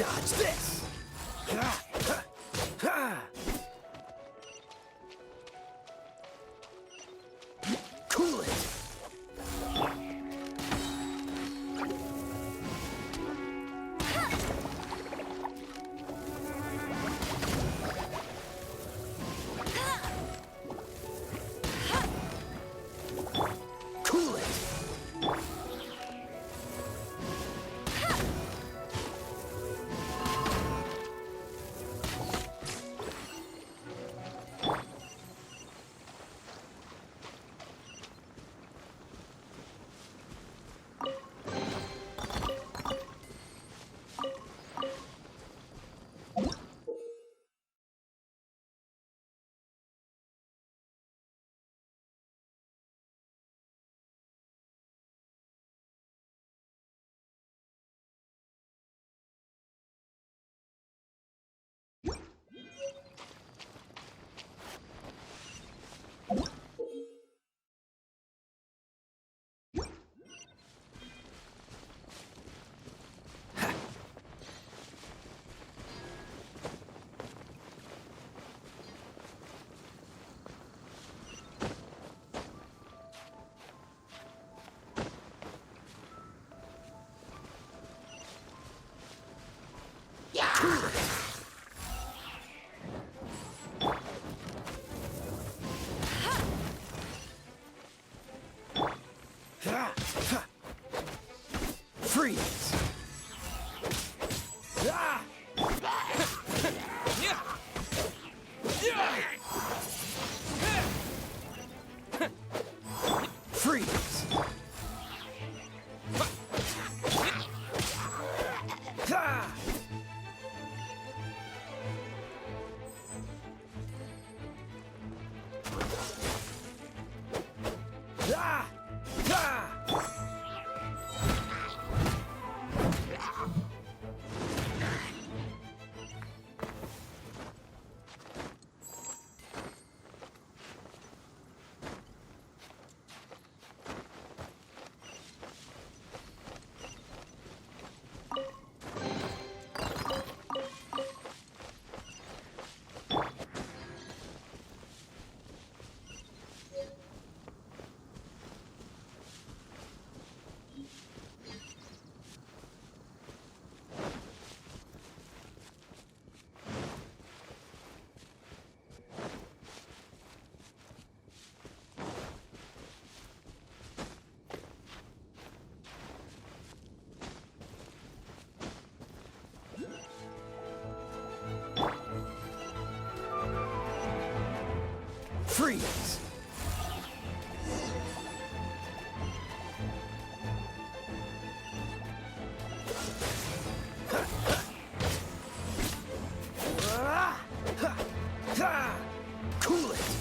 Dodge this! Ha! Ha! Ha! Cool it! Cool it! Freeze! Ah! Freeze! Ah! Ah! Ah! Freeze! Cool it!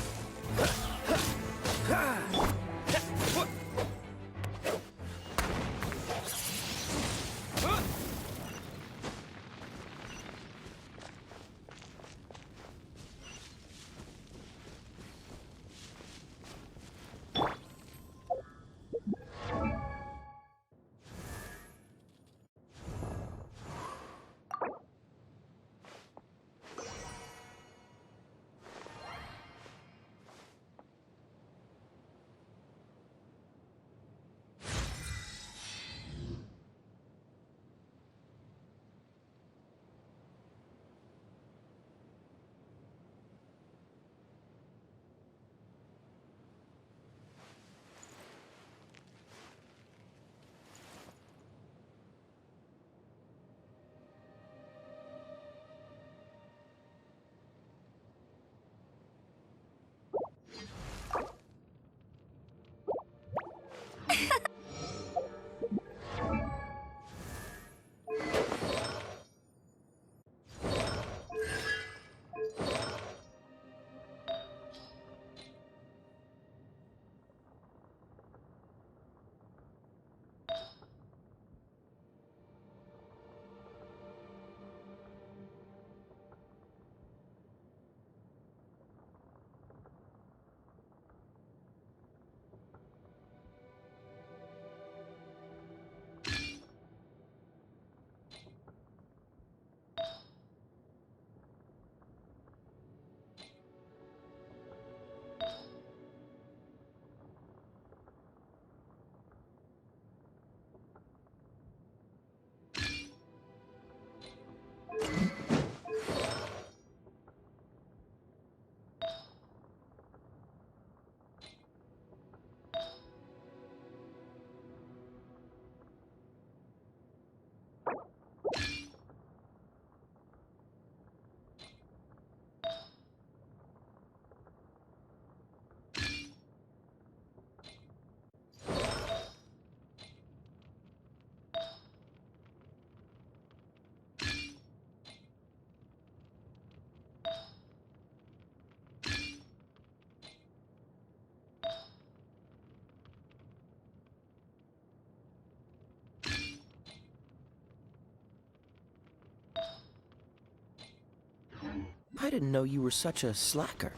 I didn't know you were such a slacker.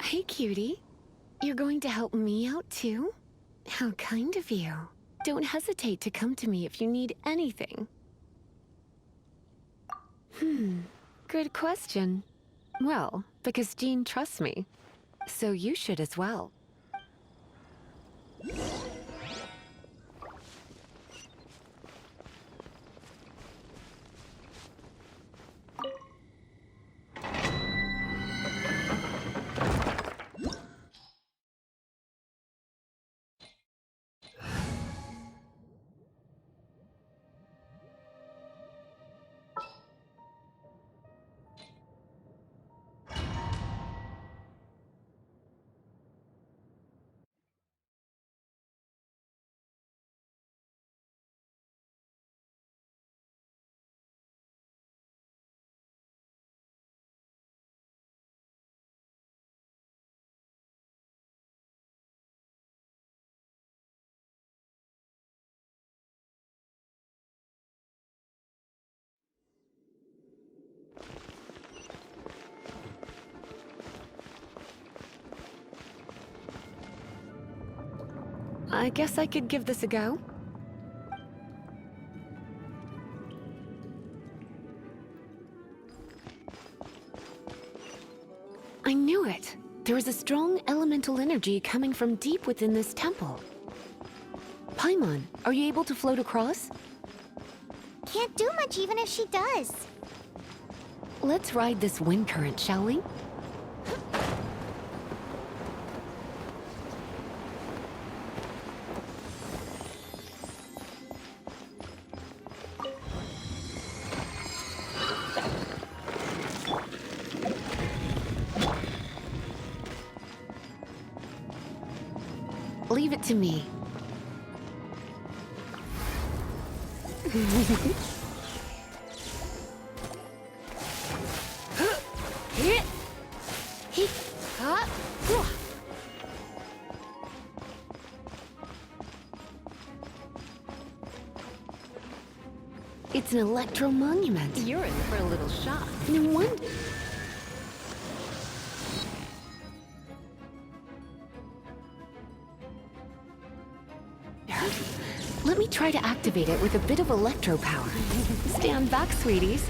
Hey, cutie. You're going to help me out, too? How kind of you. Don't hesitate to come to me if you need anything. Good question. Well, because Jean trusts me. So you should as well. I guess I could give this a go. I knew it! There is a strong elemental energy coming from deep within this temple. Paimon, are you able to float across? Can't do much even if she does. Let's ride this wind current, shall we? Leave it to me. It's an electro monument. You're in for a little shock. No wonder. Let me try to activate it with a bit of electro power. Stand back, sweeties.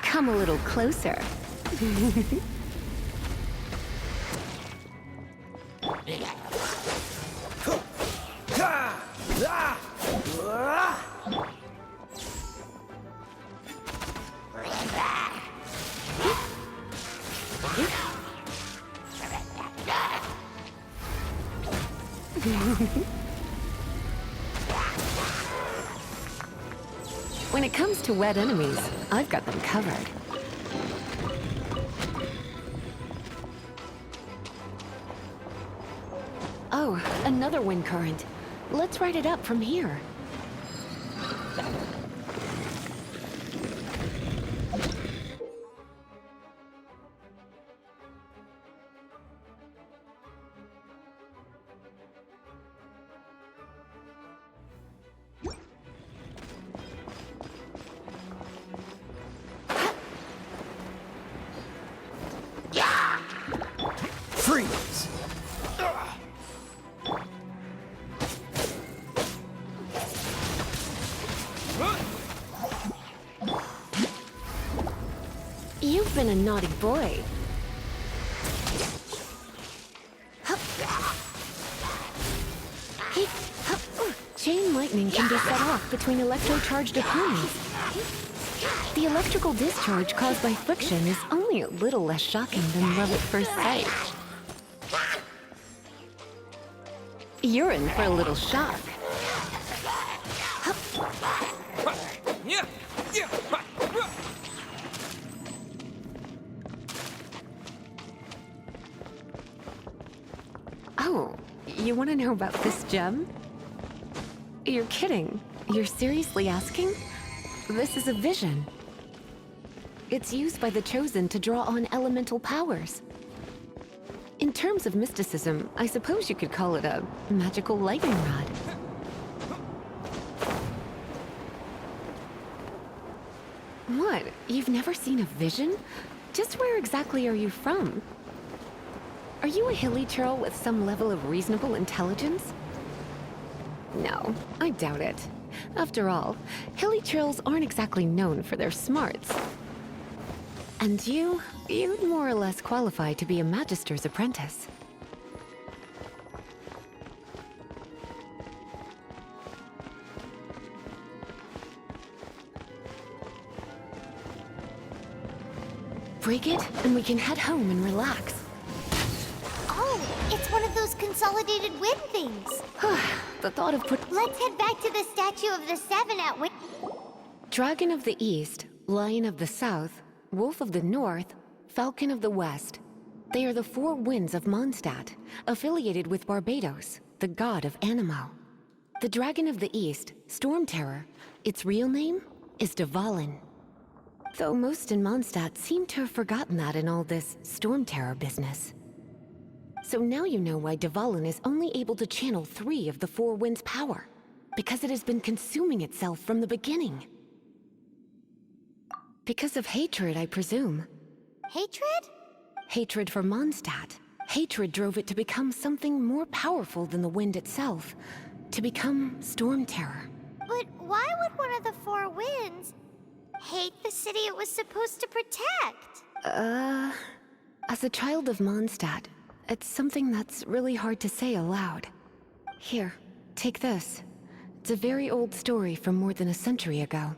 Come a little closer. When it comes to wet enemies, I've got them covered. Oh, another wind current. Let's ride it up from here. Freeze! You've been a naughty boy. Chain lightning can be set off between electro-charged opponents. The electrical discharge caused by friction is only a little less shocking than love at first sight. You're in for a little shock. you want to know about this gem? You're kidding. You're seriously asking? This is a vision. It's used by the Chosen to draw on elemental powers. In terms of mysticism, I suppose you could call it a magical lightning rod. What? You've never seen a vision? Just where exactly are you from? Are you a hilly churl with some level of reasonable intelligence? No, I doubt it. After all, hilly churls aren't exactly known for their smarts. And you'd more or less qualify to be a magister's apprentice. Break it, and we can head home and relax. Oh, it's one of those consolidated wind things. The thought of Let's head back to the statue of the Seven at Wind. Dragon of the East, Lion of the South, Wolf of the North, Falcon of the West. They are the four winds of Mondstadt, affiliated with Barbados, the god of Anemo. The Dragon of the East, Storm Terror, its real name is Dvalin. Though most in Mondstadt seem to have forgotten that in all this Storm Terror business. So now you know why Dvalin is only able to channel 3 of the four winds' power. Because it has been consuming itself from the beginning. Because of hatred, I presume. Hatred? Hatred for Mondstadt. Hatred drove it to become something more powerful than the wind itself. To become Storm Terror. But why would one of the four winds hate the city it was supposed to protect? As a child of Mondstadt, it's something that's really hard to say aloud. Here, take this. It's a very old story from more than a century ago.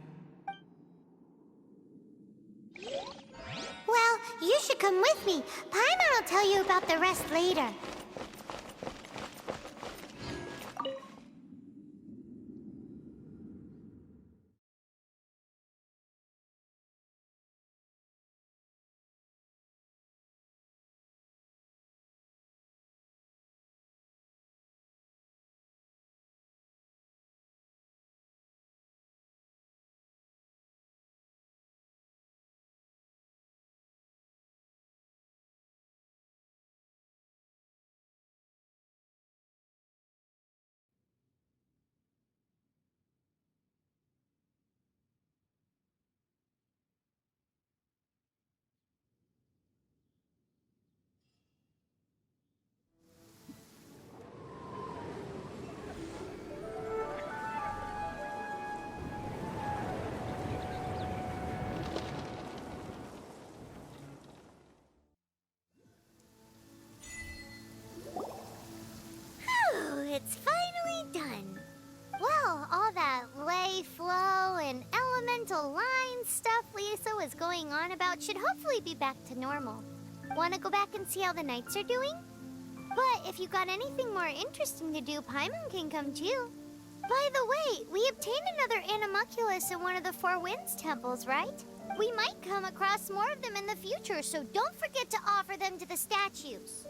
Well, you should come with me. Paimon will tell you about the rest later. It's finally done. Well, all that lay, flow, and elemental line stuff Lisa was going on about should hopefully be back to normal. Want to go back and see how the knights are doing? But if you got anything more interesting to do, Paimon can come too. By the way, we obtained another Animalculus in one of the Four Winds temples, right? We might come across more of them in the future, so don't forget to offer them to the statues.